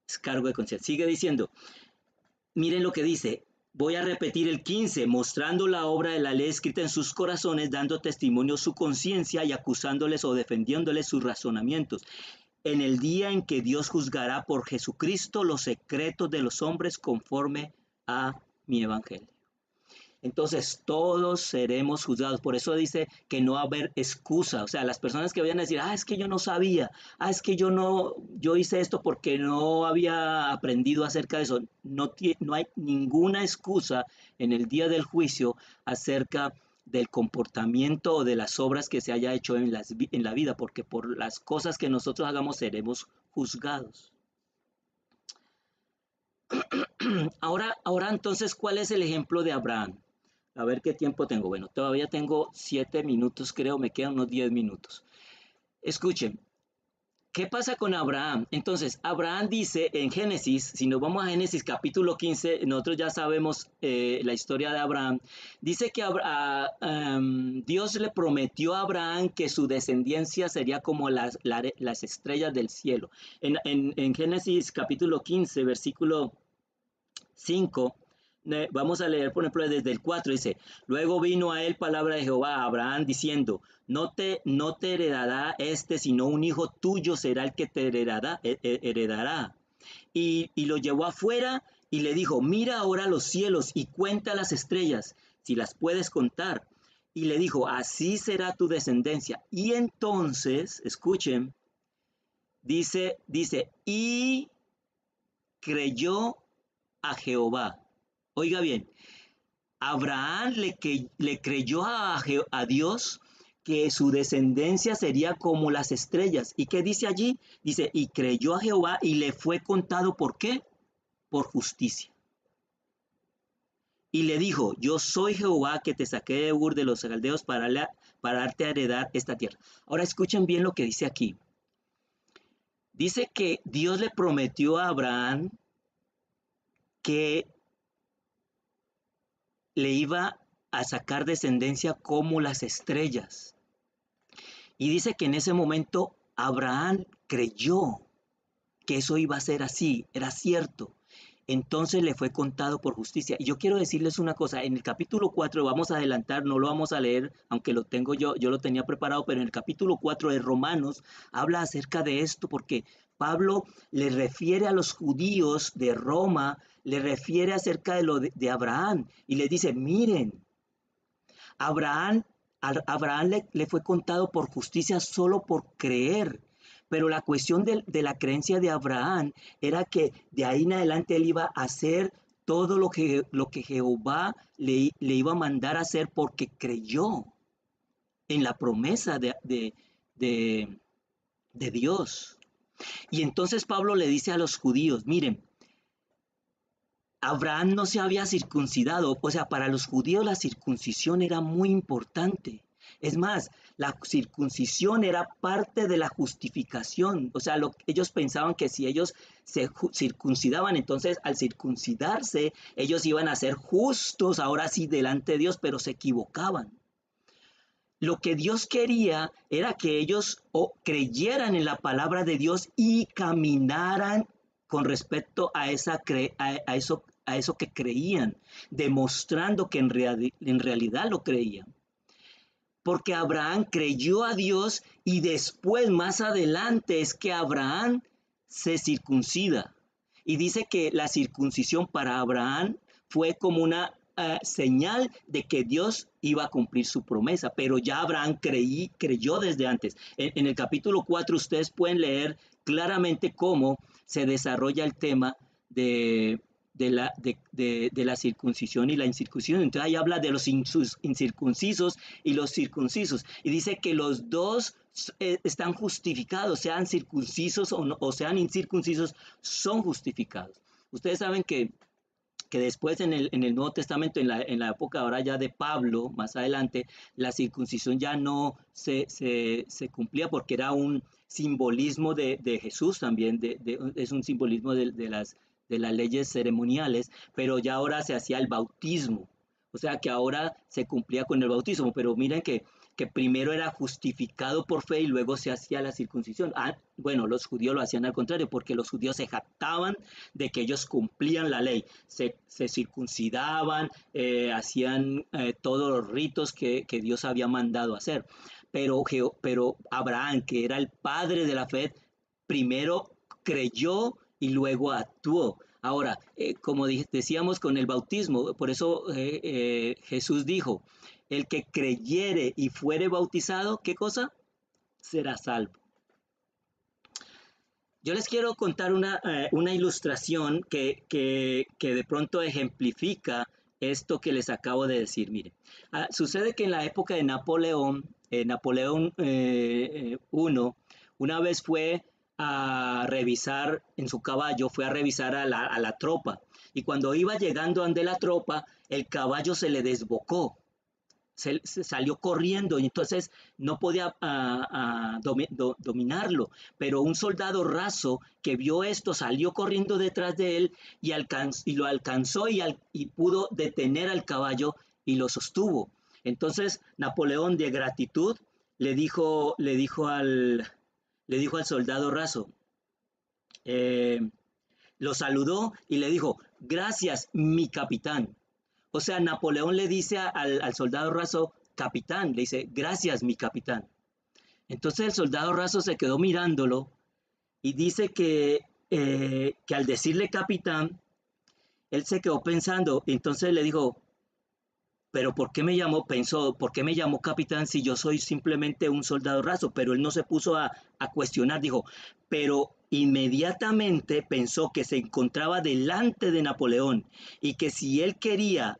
Es cargo de conciencia. Sigue diciendo, miren lo que dice. Voy a repetir el 15, mostrando la obra de la ley escrita en sus corazones, dando testimonio su conciencia y acusándoles o defendiéndoles sus razonamientos. En el día en que Dios juzgará por Jesucristo los secretos de los hombres conforme a mi evangelio. Entonces todos seremos juzgados. Por eso dice que no va a haber excusa. O sea, las personas que vayan a decir, es que yo no sabía, es que yo hice esto porque no había aprendido acerca de eso. No hay ninguna excusa en el día del juicio acerca del comportamiento o de las obras que se haya hecho en la vida, porque por las cosas que nosotros hagamos seremos juzgados. Ahora entonces, ¿cuál es el ejemplo de Abraham? A ver qué tiempo tengo. Bueno, todavía tengo 7 minutos, creo, me quedan unos 10 minutos. Escuchen, ¿qué pasa con Abraham? Entonces, Abraham dice en Génesis, si nos vamos a Génesis capítulo 15, nosotros ya sabemos la historia de Abraham, dice que Dios le prometió a Abraham que su descendencia sería como las estrellas del cielo. En Génesis capítulo 15, versículo 5, vamos a leer, por ejemplo, desde el 4, dice, luego vino a él palabra de Jehová a Abraham diciendo, no te heredará sino un hijo tuyo será el que te heredará. Y lo llevó afuera y le dijo, mira ahora los cielos y cuenta las estrellas, si las puedes contar. Y le dijo, así será tu descendencia. Y entonces, escuchen, dice, y creyó a Jehová. Oiga bien, Abraham le creyó a Dios que su descendencia sería como las estrellas. ¿Y qué dice allí? Dice, y creyó a Jehová y le fue contado, ¿por qué? Por justicia. Y le dijo, yo soy Jehová que te saqué de Ur de los caldeos para darte a heredar esta tierra. Ahora escuchen bien lo que dice aquí. Dice que Dios le prometió a Abraham que le iba a sacar descendencia como las estrellas. Y dice que en ese momento Abraham creyó que eso iba a ser así, era cierto. Entonces le fue contado por justicia. Y yo quiero decirles una cosa, en el capítulo 4, vamos a adelantar, no lo vamos a leer, aunque lo tengo yo lo tenía preparado, pero en el capítulo 4 de Romanos habla acerca de esto, porque Pablo le refiere a los judíos de Roma, le refiere acerca de lo de Abraham, y les dice, miren, Abraham, Abraham le fue contado por justicia solo por creer. Pero la cuestión la creencia de Abraham era que de ahí en adelante él iba a hacer todo lo que Jehová le iba a mandar a hacer porque creyó en la promesa de Dios. Y entonces Pablo le dice a los judíos, miren, Abraham no se había circuncidado, o sea, para los judíos la circuncisión era muy importante. Es más, la circuncisión era parte de la justificación, o sea, ellos pensaban que si ellos se circuncidaban, entonces al circuncidarse, ellos iban a ser justos, ahora sí, delante de Dios, pero se equivocaban. Lo que Dios quería era que ellos creyeran en la palabra de Dios y caminaran con respecto a eso que creían, demostrando que en realidad lo creían. Porque Abraham creyó a Dios y después, más adelante, es que Abraham se circuncida. Y dice que la circuncisión para Abraham fue como una señal de que Dios iba a cumplir su promesa, pero ya Abraham creyó desde antes. En el capítulo 4 ustedes pueden leer claramente cómo se desarrolla el tema de la circuncisión y la incircuncisión. Entonces ahí habla de los incircuncisos y los circuncisos. Y dice que los dos están justificados, sean circuncisos o sean incircuncisos, son justificados. Ustedes saben que después en el Nuevo Testamento, en la época ahora ya de Pablo, más adelante, la circuncisión ya no se cumplía porque era un simbolismo de Jesús también, es un simbolismo de las leyes ceremoniales, pero ya ahora se hacía el bautismo, o sea que ahora se cumplía con el bautismo, pero miren que primero era justificado por fe y luego se hacía la circuncisión. Bueno, los judíos lo hacían al contrario, porque los judíos se jactaban de que ellos cumplían la ley, se circuncidaban, hacían todos los ritos que Dios había mandado hacer. Pero Abraham, que era el padre de la fe, primero creyó y luego actuó. Ahora, como decíamos con el bautismo, por eso Jesús dijo, el que creyere y fuere bautizado, ¿qué cosa? Será salvo. Yo les quiero contar una ilustración que de pronto ejemplifica esto que les acabo de decir. Mire, sucede que en la época de Napoleón I, una vez fue a revisar en su caballo, fue a revisar a la tropa. Y cuando iba llegando ante la tropa, el caballo se le desbocó. Se salió corriendo y entonces no podía dominarlo, pero un soldado raso que vio esto salió corriendo detrás de él y lo alcanzó y pudo detener al caballo y lo sostuvo. Entonces Napoleón, de gratitud, le dijo al soldado raso, lo saludó y le dijo, gracias, mi capitán. O sea, Napoleón le dice al soldado raso, capitán, le dice, gracias, mi capitán. Entonces el soldado raso se quedó mirándolo y dice que al decirle capitán, él se quedó pensando, y entonces le dijo, pero ¿por qué me llamó? Pensó, ¿por qué me llamó capitán si yo soy simplemente un soldado raso? Pero él no se puso a cuestionar, dijo, pero Inmediatamente pensó que se encontraba delante de Napoleón y que si él quería,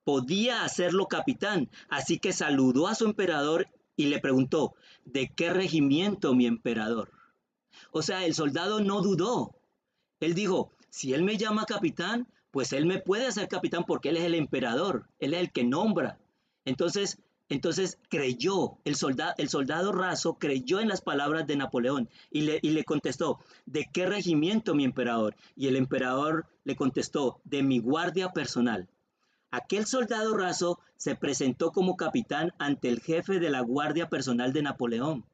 podía hacerlo capitán. Así que saludó a su emperador y le preguntó, ¿de qué regimiento, mi emperador? O sea, el soldado no dudó. Él dijo, si él me llama capitán, pues él me puede hacer capitán porque él es el emperador, él es el que nombra. Entonces, entonces creyó, el soldado raso creyó en las palabras de Napoleón y le contestó, ¿de qué regimiento, mi emperador? Y el emperador le contestó, de mi guardia personal. Aquel soldado raso se presentó como capitán ante el jefe de la guardia personal de Napoleón.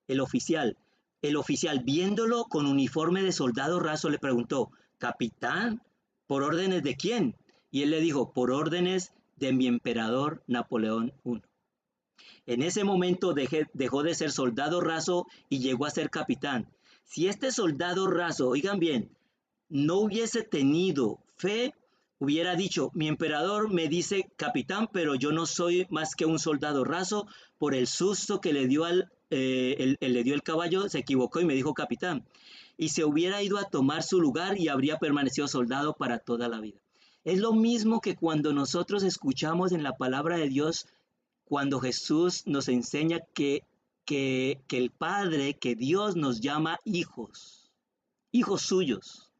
El oficial, el oficial, viéndolo con uniforme de soldado raso, le preguntó, ¿capitán? ¿Por órdenes de quién? Y él le dijo, por órdenes de mi emperador Napoleón I. En ese momento dejó de ser soldado raso y llegó a ser capitán. Si este soldado raso, oigan bien, no hubiese tenido fe, hubiera dicho, mi emperador me dice capitán, pero yo no soy más que un soldado raso, por el susto que le dio le dio el caballo, se equivocó y me dijo capitán. Y se hubiera ido a tomar su lugar y habría permanecido soldado para toda la vida. Es lo mismo que cuando nosotros escuchamos en la palabra de Dios, cuando Jesús nos enseña que el Padre, que Dios nos llama hijos, hijos suyos.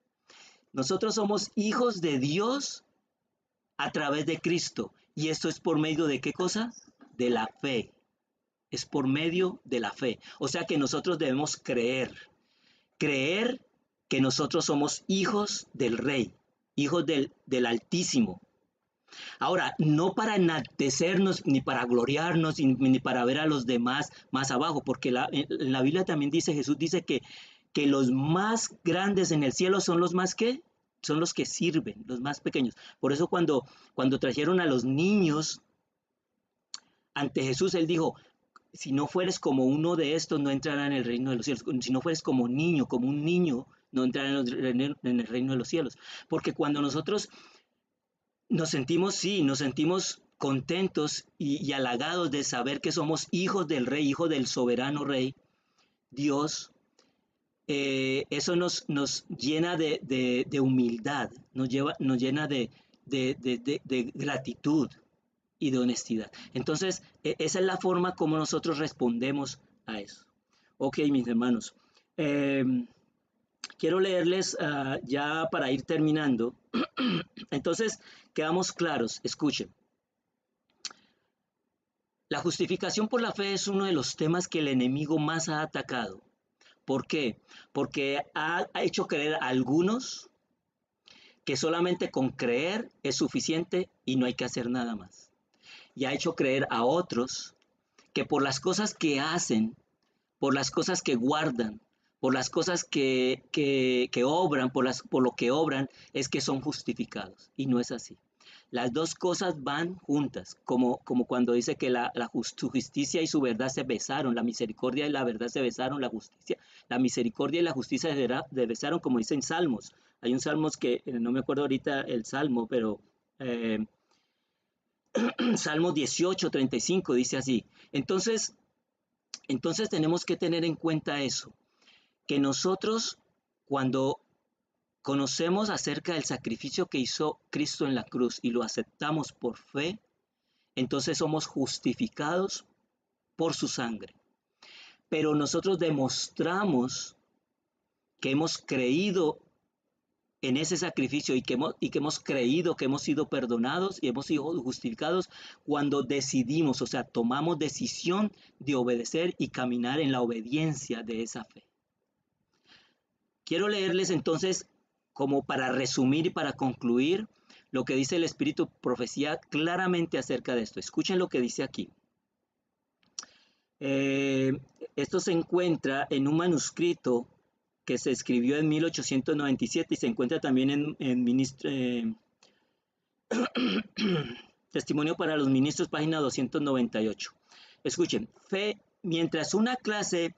Nosotros somos hijos de Dios a través de Cristo. ¿Y esto es por medio de qué cosa? De la fe. Es por medio de la fe. O sea que nosotros debemos creer. Creer que nosotros somos hijos del Rey, hijos del Altísimo. Ahora, no para enaltecernos, ni para gloriarnos, ni para ver a los demás más abajo, porque en la Biblia también dice, Jesús dice que los más grandes en el cielo son los más que son los que sirven, los más pequeños. Por eso cuando trajeron a los niños ante Jesús, él dijo, si no fueres como uno de estos, no entrarán en el reino de los cielos. Si no fueres como un niño, no entrarán en el reino de los cielos. Porque cuando nosotros nos sentimos contentos y halagados de saber que somos hijos del Rey, hijos del soberano Rey, Dios, eso nos llena de humildad, nos llena de gratitud y de honestidad. Entonces, esa es la forma como nosotros respondemos a eso. Ok, mis hermanos. Quiero leerles ya para ir terminando. Entonces, quedamos claros. Escuchen. La justificación por la fe es uno de los temas que el enemigo más ha atacado. ¿Por qué? Porque ha hecho creer a algunos que solamente con creer es suficiente y no hay que hacer nada más. Y ha hecho creer a otros que por las cosas que hacen, por las cosas que guardan, por las cosas que obran, por lo que obran, es que son justificados. Y no es así. Las dos cosas van juntas, como cuando dice que su justicia y su verdad se besaron, la misericordia y la verdad se besaron, la misericordia y la justicia se besaron, como dicen Salmos. Hay un Salmos que, no me acuerdo ahorita el Salmo, pero Salmo 18:35 dice así. Entonces tenemos que tener en cuenta eso, que nosotros cuando conocemos acerca del sacrificio que hizo Cristo en la cruz y lo aceptamos por fe, entonces somos justificados por su sangre. Pero nosotros demostramos que hemos creído en ese sacrificio y que hemos creído que hemos sido perdonados y hemos sido justificados cuando decidimos, o sea, tomamos decisión de obedecer y caminar en la obediencia de esa fe. Quiero leerles entonces, como para resumir y para concluir, lo que dice el Espíritu Profecía claramente acerca de esto. Escuchen lo que dice aquí. Esto se encuentra en un manuscrito que se escribió en 1897 y se encuentra también en Testimonio para los Ministros, página 298. Escuchen, fe, mientras una clase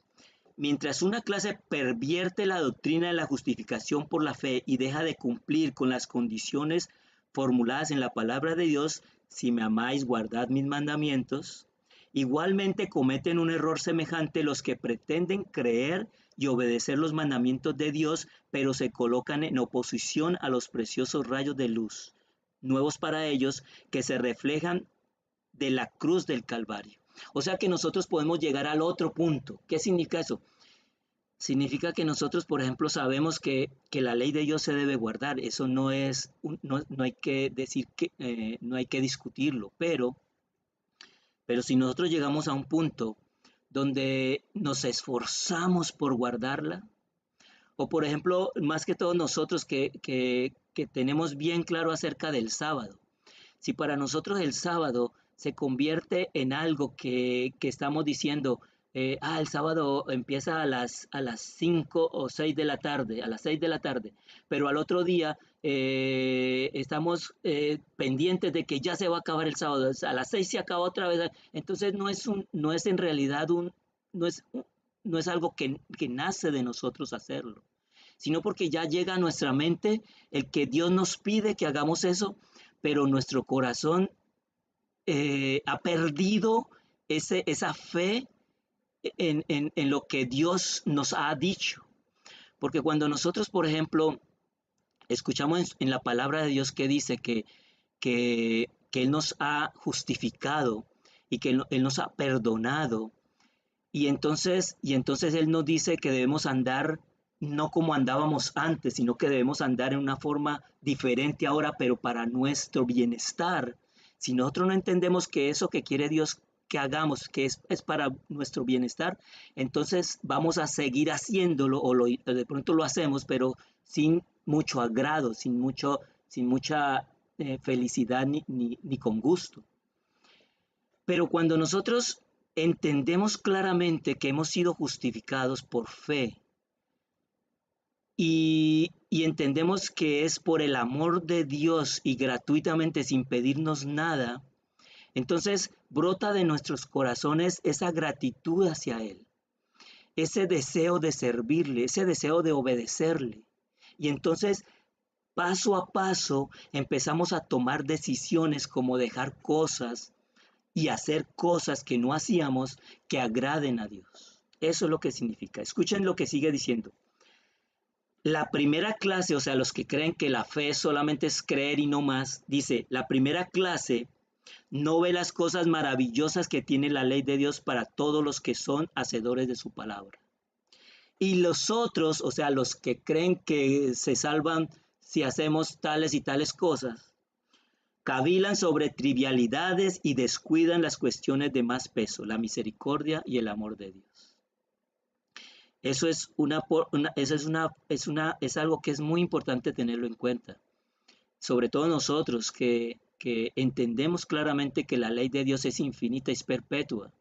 pervierte la doctrina de la justificación por la fe y deja de cumplir con las condiciones formuladas en la palabra de Dios, si me amáis, guardad mis mandamientos, Igualmente cometen un error semejante los que pretenden creer y obedecer los mandamientos de Dios, pero se colocan en oposición a los preciosos rayos de luz, nuevos para ellos, que se reflejan de la cruz del Calvario. O sea que nosotros podemos llegar al otro punto. ¿Qué significa eso? Significa que nosotros, por ejemplo, sabemos que la ley de Dios se debe guardar. Eso no es, no hay que decir que, no hay que discutirlo, pero si nosotros llegamos a un punto donde nos esforzamos por guardarla, o por ejemplo, más que todos nosotros que tenemos bien claro acerca del sábado, si para nosotros el sábado se convierte en algo que estamos diciendo, el sábado empieza a las 5 o 6 de la tarde, a las 6 de la tarde, pero al otro día estamos pendientes de que ya se va a acabar el sábado, a las 6 se acaba otra vez, entonces no es en realidad no es, no es algo que nace de nosotros hacerlo, sino porque ya llega a nuestra mente el que Dios nos pide que hagamos eso, pero nuestro corazón ha perdido esa fe en lo que Dios nos ha dicho. Porque cuando nosotros, por ejemplo, escuchamos en la palabra de Dios que dice que Él nos ha justificado y que Él nos ha perdonado, y entonces Él nos dice que debemos andar no como andábamos antes, sino que debemos andar en una forma diferente ahora, pero para nuestro bienestar. Si nosotros no entendemos que eso que quiere Dios que hagamos, que es para nuestro bienestar, entonces vamos a seguir haciéndolo de pronto lo hacemos, pero sin mucho agrado, sin mucha felicidad ni con gusto. Pero cuando nosotros entendemos claramente que hemos sido justificados por fe y entendemos que es por el amor de Dios y gratuitamente sin pedirnos nada, entonces brota de nuestros corazones esa gratitud hacia Él, ese deseo de servirle, ese deseo de obedecerle. Y entonces, paso a paso, empezamos a tomar decisiones como dejar cosas y hacer cosas que no hacíamos que agraden a Dios. Eso es lo que significa. Escuchen lo que sigue diciendo. La primera clase, o sea, los que creen que la fe solamente es creer y no más, dice, la primera clase no ve las cosas maravillosas que tiene la ley de Dios para todos los que son hacedores de su palabra. Y los otros, o sea, los que creen que se salvan si hacemos tales y tales cosas, cavilan sobre trivialidades y descuidan las cuestiones de más peso, la misericordia y el amor de Dios. Eso es algo que es muy importante tenerlo en cuenta. Sobre todo nosotros que entendemos claramente que la ley de Dios es infinita y es perpetua,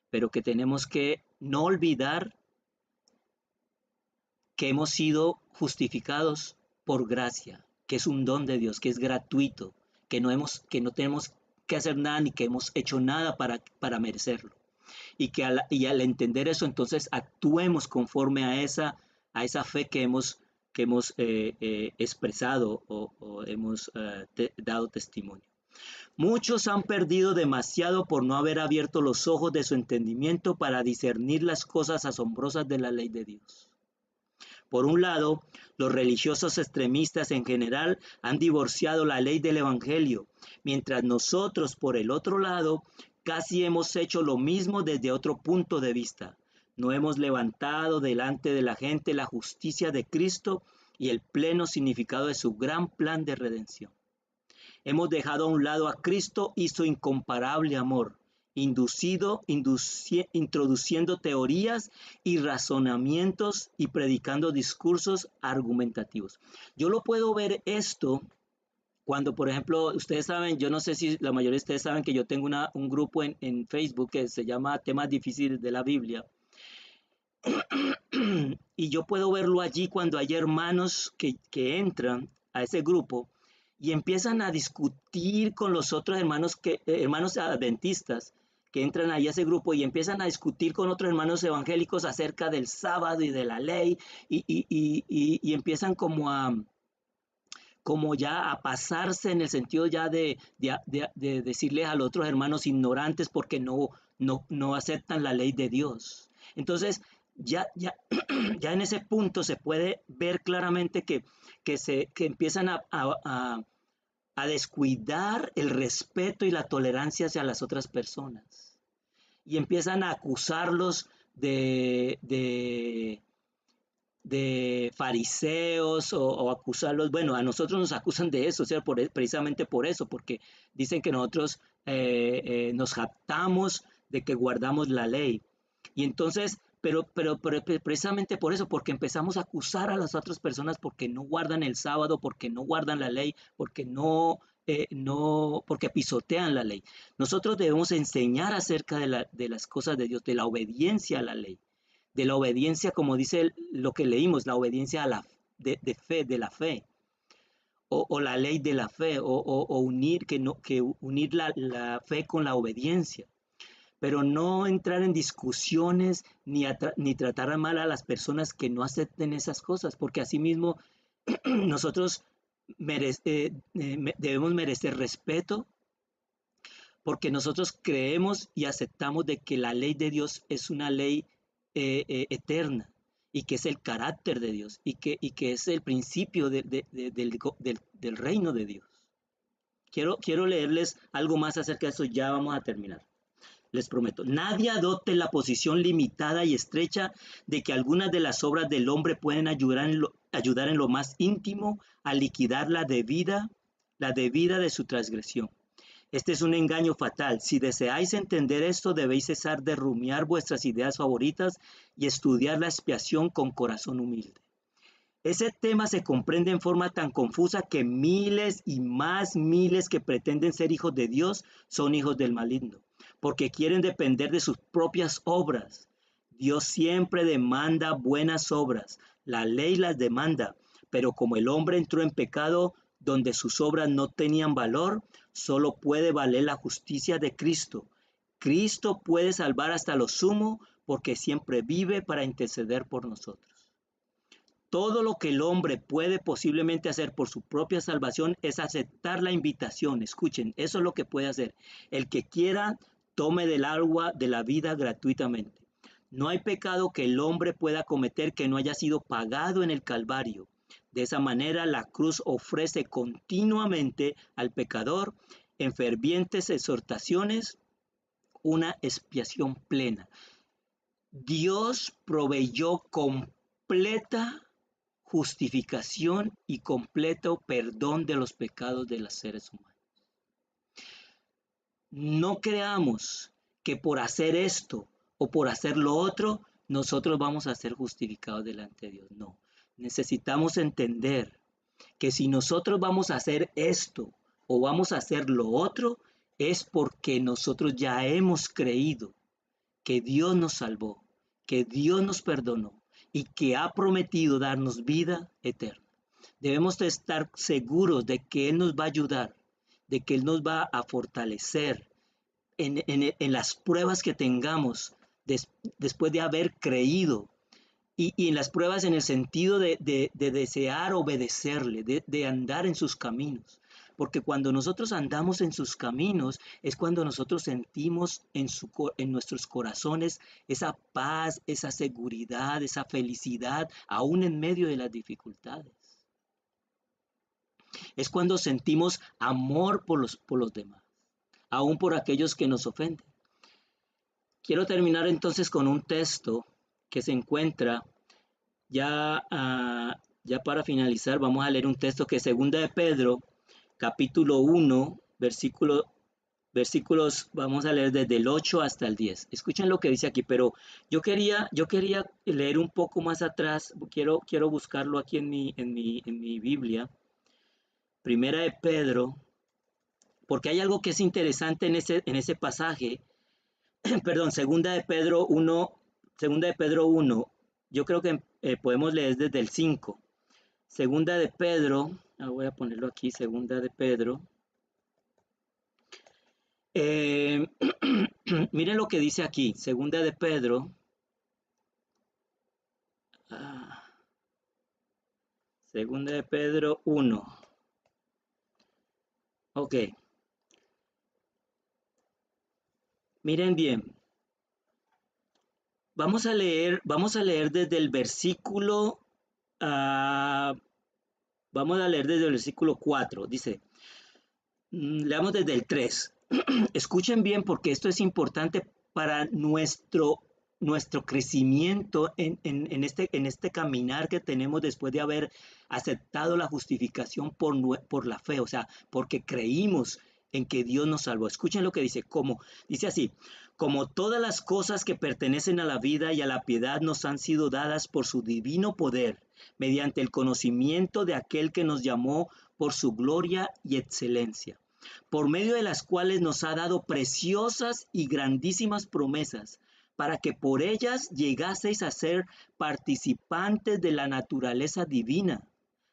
pero que tenemos que no olvidar que hemos sido justificados por gracia, que es un don de Dios, que es gratuito, que no tenemos que hacer nada ni que hemos hecho nada para merecerlo. Y al entender eso, entonces actuemos conforme a esa fe que hemos expresado o hemos dado testimonio. Muchos han perdido demasiado por no haber abierto los ojos de su entendimiento para discernir las cosas asombrosas de la ley de Dios. Por un lado, los religiosos extremistas en general han divorciado la ley del Evangelio, mientras nosotros, por el otro lado, casi hemos hecho lo mismo desde otro punto de vista. No hemos levantado delante de la gente la justicia de Cristo y el pleno significado de su gran plan de redención. Hemos dejado a un lado a Cristo y su incomparable amor, introduciendo teorías y razonamientos y predicando discursos argumentativos. Yo lo puedo ver esto cuando, por ejemplo, ustedes saben, yo no sé si la mayoría de ustedes saben que yo tengo un grupo en Facebook que se llama Temas Difíciles de la Biblia. Y yo puedo verlo allí cuando hay hermanos que entran a ese grupo y empiezan a discutir con los otros hermanos adventistas que entran ahí a ese grupo y empiezan a discutir con otros hermanos evangélicos acerca del sábado y de la ley y empiezan como ya a pasarse en el sentido ya de decirles a los otros hermanos ignorantes porque no no aceptan la ley de Dios. Entonces, ya, ya en ese punto se puede ver claramente que empiezan a descuidar el respeto y la tolerancia hacia las otras personas y empiezan a acusarlos de fariseos o acusarlos, bueno, a nosotros nos acusan de eso, o sea, precisamente por eso, porque dicen que nosotros nos jactamos de que guardamos la ley. Y entonces, pero precisamente por eso, porque empezamos a acusar a las otras personas porque no guardan el sábado, porque no guardan la ley, porque pisotean la ley. Nosotros debemos enseñar acerca de las cosas de Dios, de la obediencia a la ley, de la obediencia, como dice lo que leímos, la obediencia de fe, de la fe, o la ley de la fe, o unir, que unir la fe con la obediencia, pero no entrar en discusiones ni tratar mal a las personas que no acepten esas cosas, porque asimismo nosotros debemos merecer respeto, porque nosotros creemos y aceptamos de que la ley de Dios es una ley eterna y que es el carácter de Dios y que es el principio del reino de Dios. Quiero leerles algo más acerca de eso, ya vamos a terminar. Les prometo, nadie adopte la posición limitada y estrecha de que algunas de las obras del hombre pueden ayudar en lo más íntimo a liquidar la debida de su transgresión. Este es un engaño fatal. Si deseáis entender esto, debéis cesar de rumiar vuestras ideas favoritas y estudiar la expiación con corazón humilde. Ese tema se comprende en forma tan confusa que miles y más miles que pretenden ser hijos de Dios son hijos del maligno, porque quieren depender de sus propias obras. Dios siempre demanda buenas obras, la ley las demanda, pero como el hombre entró en pecado donde sus obras no tenían valor, solo puede valer la justicia de Cristo. Cristo puede salvar hasta lo sumo porque siempre vive para interceder por nosotros. Todo lo que el hombre puede posiblemente hacer por su propia salvación es aceptar la invitación. Escuchen, eso es lo que puede hacer. El que quiera, tome del agua de la vida gratuitamente. No hay pecado que el hombre pueda cometer que no haya sido pagado en el Calvario. De esa manera, la cruz ofrece continuamente al pecador, en fervientes exhortaciones, una expiación plena. Dios proveyó completa justificación y completo perdón de los pecados de los seres humanos. No creamos que por hacer esto o por hacer lo otro, nosotros vamos a ser justificados delante de Dios. No, necesitamos entender que si nosotros vamos a hacer esto o vamos a hacer lo otro, es porque nosotros ya hemos creído que Dios nos salvó, que Dios nos perdonó y que ha prometido darnos vida eterna. Debemos de estar seguros de que Él nos va a ayudar, de que Él nos va a fortalecer en las pruebas que tengamos después de haber creído y en las pruebas en el sentido de desear obedecerle, de andar en sus caminos. Porque cuando nosotros andamos en sus caminos es cuando nosotros sentimos en nuestros corazones esa paz, esa seguridad, esa felicidad, aún en medio de las dificultades. Es cuando sentimos amor por los demás, aún por aquellos que nos ofenden. Quiero terminar entonces con un texto que se encuentra ya para finalizar. Vamos a leer un texto que es 2 de Pedro, capítulo 1, versículos, vamos a leer desde el 8 hasta el 10. Escuchen lo que dice aquí, pero yo quería leer un poco más atrás, quiero buscarlo aquí en mi Biblia, 1 de Pedro, porque hay algo que es interesante en ese pasaje. Perdón, 2 de Pedro 1, 2 de Pedro 1, yo creo que podemos leer desde el 5. Segunda de Pedro, voy a ponerlo aquí, segunda de Pedro. Miren lo que dice aquí, segunda de Pedro. Segunda de Pedro 1. Ok. Miren bien. vamos a leer desde el versículo, ah, vamos a leer desde el versículo 4. Dice, leamos desde el 3. Escuchen bien porque esto es importante para nuestro crecimiento en este caminar que tenemos después de haber aceptado la justificación por la fe, o sea, porque creímos en que Dios nos salvó. Escuchen lo que dice, dice así, como todas las cosas que pertenecen a la vida y a la piedad nos han sido dadas por su divino poder, mediante el conocimiento de aquel que nos llamó por su gloria y excelencia, por medio de las cuales nos ha dado preciosas y grandísimas promesas, para que por ellas llegaseis a ser participantes de la naturaleza divina,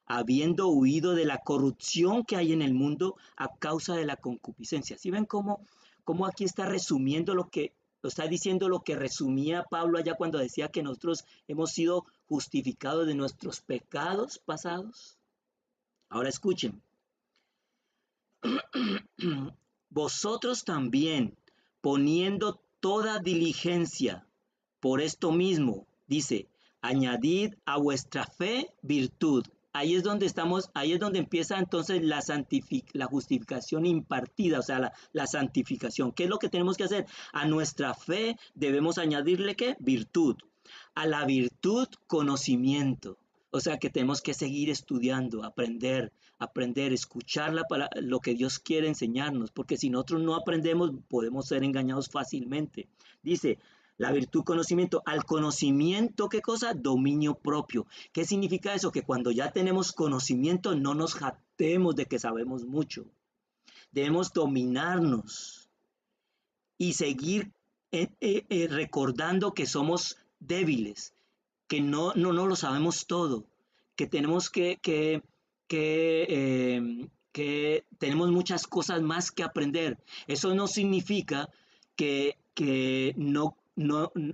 habiendo huido de la corrupción que hay en el mundo a causa de la concupiscencia. ¿Sí ven cómo aquí está resumiendo está diciendo lo que resumía Pablo allá cuando decía que nosotros hemos sido justificados de nuestros pecados pasados? Ahora escuchen. Vosotros también, poniendo toda diligencia por esto mismo, dice, añadid a vuestra fe virtud. Ahí es donde ahí es donde empieza entonces la justificación impartida, o sea, la santificación. ¿Qué es lo que tenemos que hacer? A nuestra fe debemos añadirle ¿qué? Virtud. A la virtud, conocimiento. O sea que tenemos que seguir estudiando, aprender, escuchar lo que Dios quiere enseñarnos, porque si nosotros no aprendemos, podemos ser engañados fácilmente. Dice, la virtud, conocimiento. Al conocimiento, ¿qué cosa? Dominio propio. ¿Qué significa eso? Que cuando ya tenemos conocimiento, no nos jactemos de que sabemos mucho. Debemos dominarnos y seguir recordando que somos débiles, que no lo sabemos todo, que tenemos que tenemos muchas cosas más que aprender. Eso no significa que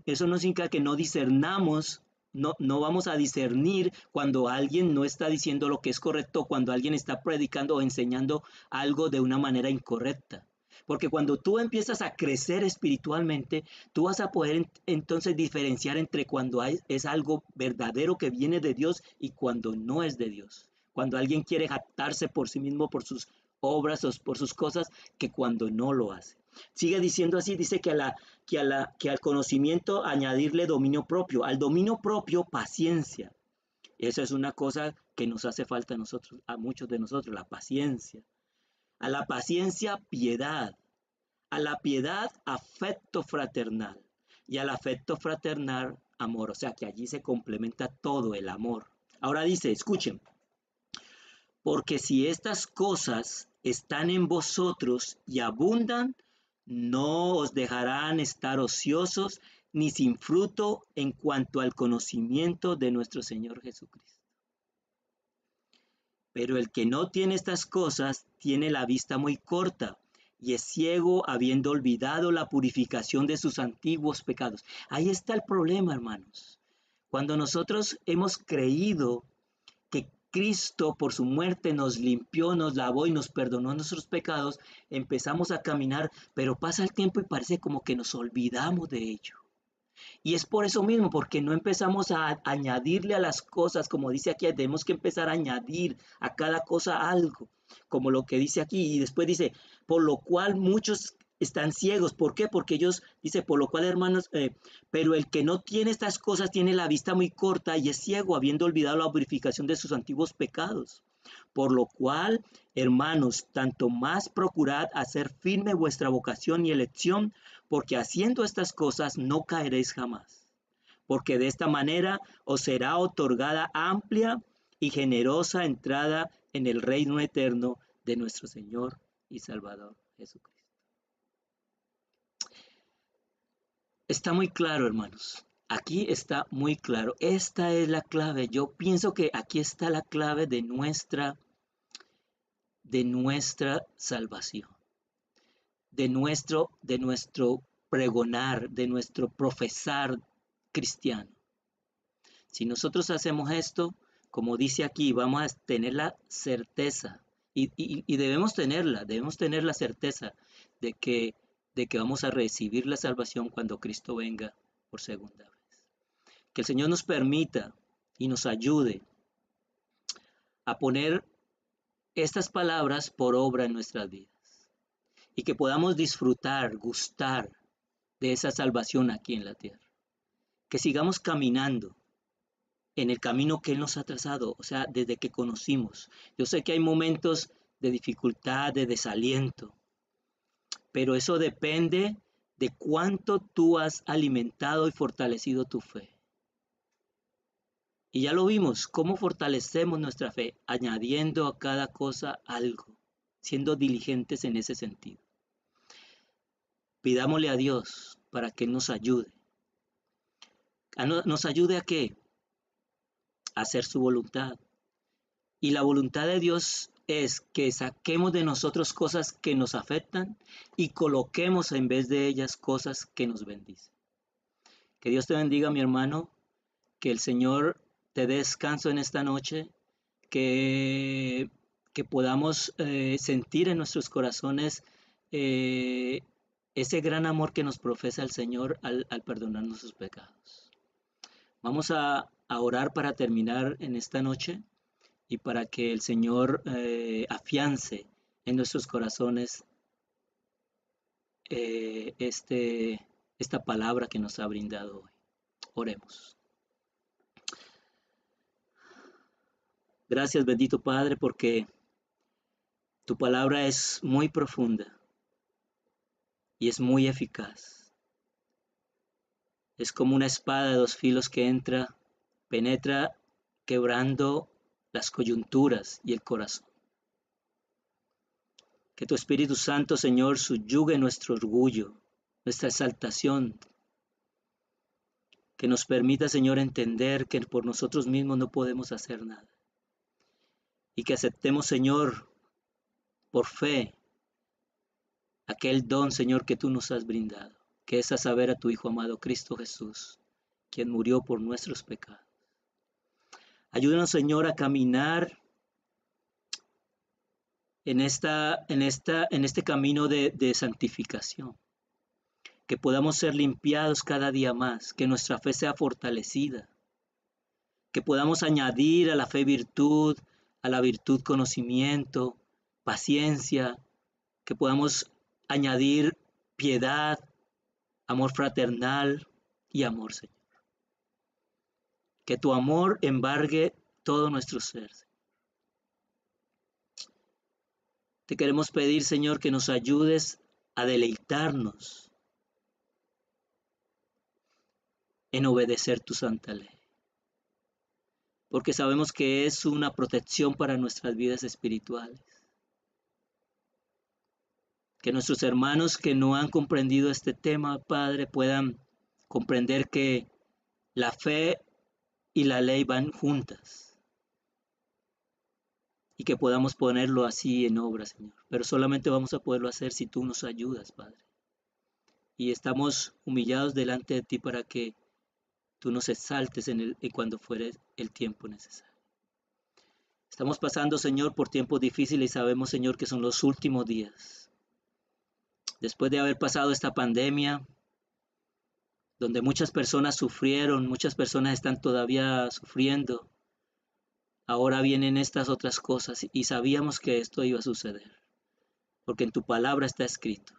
eso no significa que no discernamos, no vamos a discernir cuando alguien no está diciendo lo que es correcto, cuando alguien está predicando o enseñando algo de una manera incorrecta. Porque cuando tú empiezas a crecer espiritualmente, tú vas a poder entonces diferenciar entre cuando es algo verdadero que viene de Dios y cuando no es de Dios. Cuando alguien quiere jactarse por sí mismo, por sus obras o por sus cosas, que cuando no lo hace. Sigue diciendo así, dice que al conocimiento añadirle dominio propio, al dominio propio paciencia. Esa es una cosa que nos hace falta a nosotros, a muchos de nosotros, la paciencia. A la paciencia, piedad. A la piedad, afecto fraternal. Y al afecto fraternal, amor. O sea que allí se complementa todo el amor. Ahora dice, escuchen, porque si estas cosas están en vosotros y abundan, no os dejarán estar ociosos ni sin fruto en cuanto al conocimiento de nuestro Señor Jesucristo. Pero el que no tiene estas cosas tiene la vista muy corta y es ciego habiendo olvidado la purificación de sus antiguos pecados. Ahí está el problema, hermanos. Cuando nosotros hemos creído que Cristo por su muerte nos limpió, nos lavó y nos perdonó nuestros pecados, empezamos a caminar, pero pasa el tiempo y parece como que nos olvidamos de ello. Y es por eso mismo, porque no empezamos a añadirle a las cosas, como dice aquí, tenemos que empezar a añadir a cada cosa algo, como lo que dice aquí. Y después dice, por lo cual muchos están ciegos. ¿Por qué? Porque ellos, dice, por lo cual, hermanos, pero el que no tiene estas cosas tiene la vista muy corta y es ciego, habiendo olvidado la purificación de sus antiguos pecados. Por lo cual, hermanos, tanto más procurad hacer firme vuestra vocación y elección, porque haciendo estas cosas no caeréis jamás. Porque de esta manera os será otorgada amplia y generosa entrada en el reino eterno de nuestro Señor y Salvador Jesucristo. Está muy claro, hermanos. Aquí está muy claro. Esta es la clave. Yo pienso que aquí está la clave de nuestra salvación, de nuestro pregonar, de nuestro profesar cristiano. Si nosotros hacemos esto, como dice aquí, vamos a tener la certeza, y debemos tener la certeza de que vamos a recibir la salvación cuando Cristo venga por segunda vez. Que el Señor nos permita y nos ayude a poner estas palabras por obra en nuestras vidas y que podamos disfrutar, gustar de esa salvación aquí en la tierra. Que sigamos caminando en el camino que Él nos ha trazado, o sea, desde que conocimos. Yo sé que hay momentos de dificultad, de desaliento, pero eso depende de cuánto tú has alimentado y fortalecido tu fe. Y ya lo vimos, cómo fortalecemos nuestra fe, añadiendo a cada cosa algo, siendo diligentes en ese sentido. Pidámosle a Dios para que nos ayude. ¿Nos ayude a qué? A hacer su voluntad. Y la voluntad de Dios es que saquemos de nosotros cosas que nos afectan y coloquemos en vez de ellas cosas que nos bendicen. Que Dios te bendiga, mi hermano, que el Señor te dé descanso en esta noche, que, que podamos sentir en nuestros corazones eh, ese gran amor que nos profesa el Señor al perdonar nuestros pecados. Vamos a orar para terminar en esta noche y para que el Señor afiance en nuestros corazones esta palabra que nos ha brindado hoy. Oremos. Gracias, bendito Padre, porque tu palabra es muy profunda y es muy eficaz. Es como una espada de dos filos que entra, penetra, quebrando las coyunturas y el corazón. Que tu Espíritu Santo, Señor, subyugue nuestro orgullo, nuestra exaltación, que nos permita, Señor, entender que por nosotros mismos no podemos hacer nada. Y que aceptemos, Señor, por fe, aquel don, Señor, que tú nos has brindado, que es a saber a tu Hijo amado Cristo Jesús, quien murió por nuestros pecados. Ayúdanos, Señor, a caminar en este camino de santificación, que podamos ser limpiados cada día más, que nuestra fe sea fortalecida, que podamos añadir a la fe virtud, a la virtud conocimiento, paciencia, que podamos añadir piedad, amor fraternal y amor, Señor. Que tu amor embargue todo nuestro ser. Te queremos pedir, Señor, que nos ayudes a deleitarnos en obedecer tu santa ley, porque sabemos que es una protección para nuestras vidas espirituales. Que nuestros hermanos que no han comprendido este tema, Padre, puedan comprender que la fe y la ley van juntas y que podamos ponerlo así en obra, Señor. Pero solamente vamos a poderlo hacer si tú nos ayudas, Padre. Y estamos humillados delante de ti para que tú nos exaltes cuando fuere el tiempo necesario. Estamos pasando, Señor, por tiempos difíciles y sabemos, Señor, que son los últimos días. Después de haber pasado esta pandemia, donde muchas personas sufrieron, muchas personas están todavía sufriendo, ahora vienen estas otras cosas y sabíamos que esto iba a suceder, porque en tu palabra está escrito.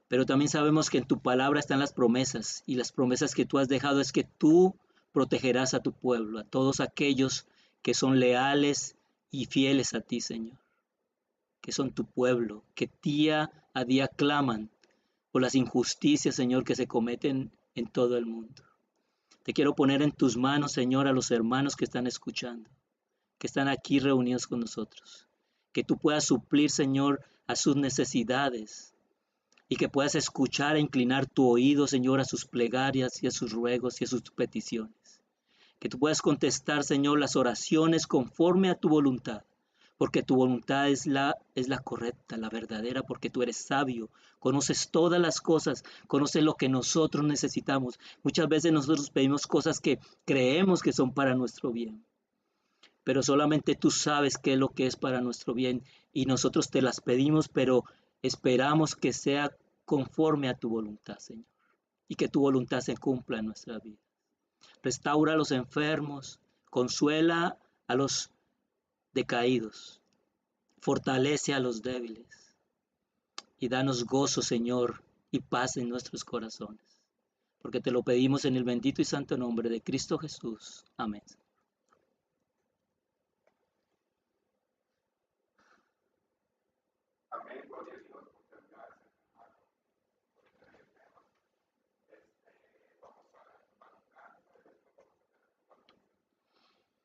Pero también sabemos que en tu palabra están las promesas, y las promesas que tú has dejado es que tú protegerás a tu pueblo, a todos aquellos que son leales y fieles a ti, Señor, que son tu pueblo, que día a día claman por las injusticias, Señor, que se cometen en todo el mundo. Te quiero poner en tus manos, Señor, a los hermanos que están escuchando, que están aquí reunidos con nosotros, que tú puedas suplir, Señor, a sus necesidades, y que puedas escuchar e inclinar tu oído, Señor, a sus plegarias y a sus ruegos y a sus peticiones. Que tú puedas contestar, Señor, las oraciones conforme a tu voluntad, porque tu voluntad es la correcta, la verdadera, porque tú eres sabio, conoces todas las cosas, conoces lo que nosotros necesitamos. Muchas veces nosotros pedimos cosas que creemos que son para nuestro bien, pero solamente tú sabes qué es lo que es para nuestro bien y nosotros te las pedimos, pero esperamos que sea conforme a tu voluntad, Señor, y que tu voluntad se cumpla en nuestra vida. restaura a los enfermos, consuela a los decaídos, fortalece a los débiles y danos gozo, Señor, y paz en nuestros corazones. Porque te lo pedimos en el bendito y santo nombre de Cristo Jesús. Amén.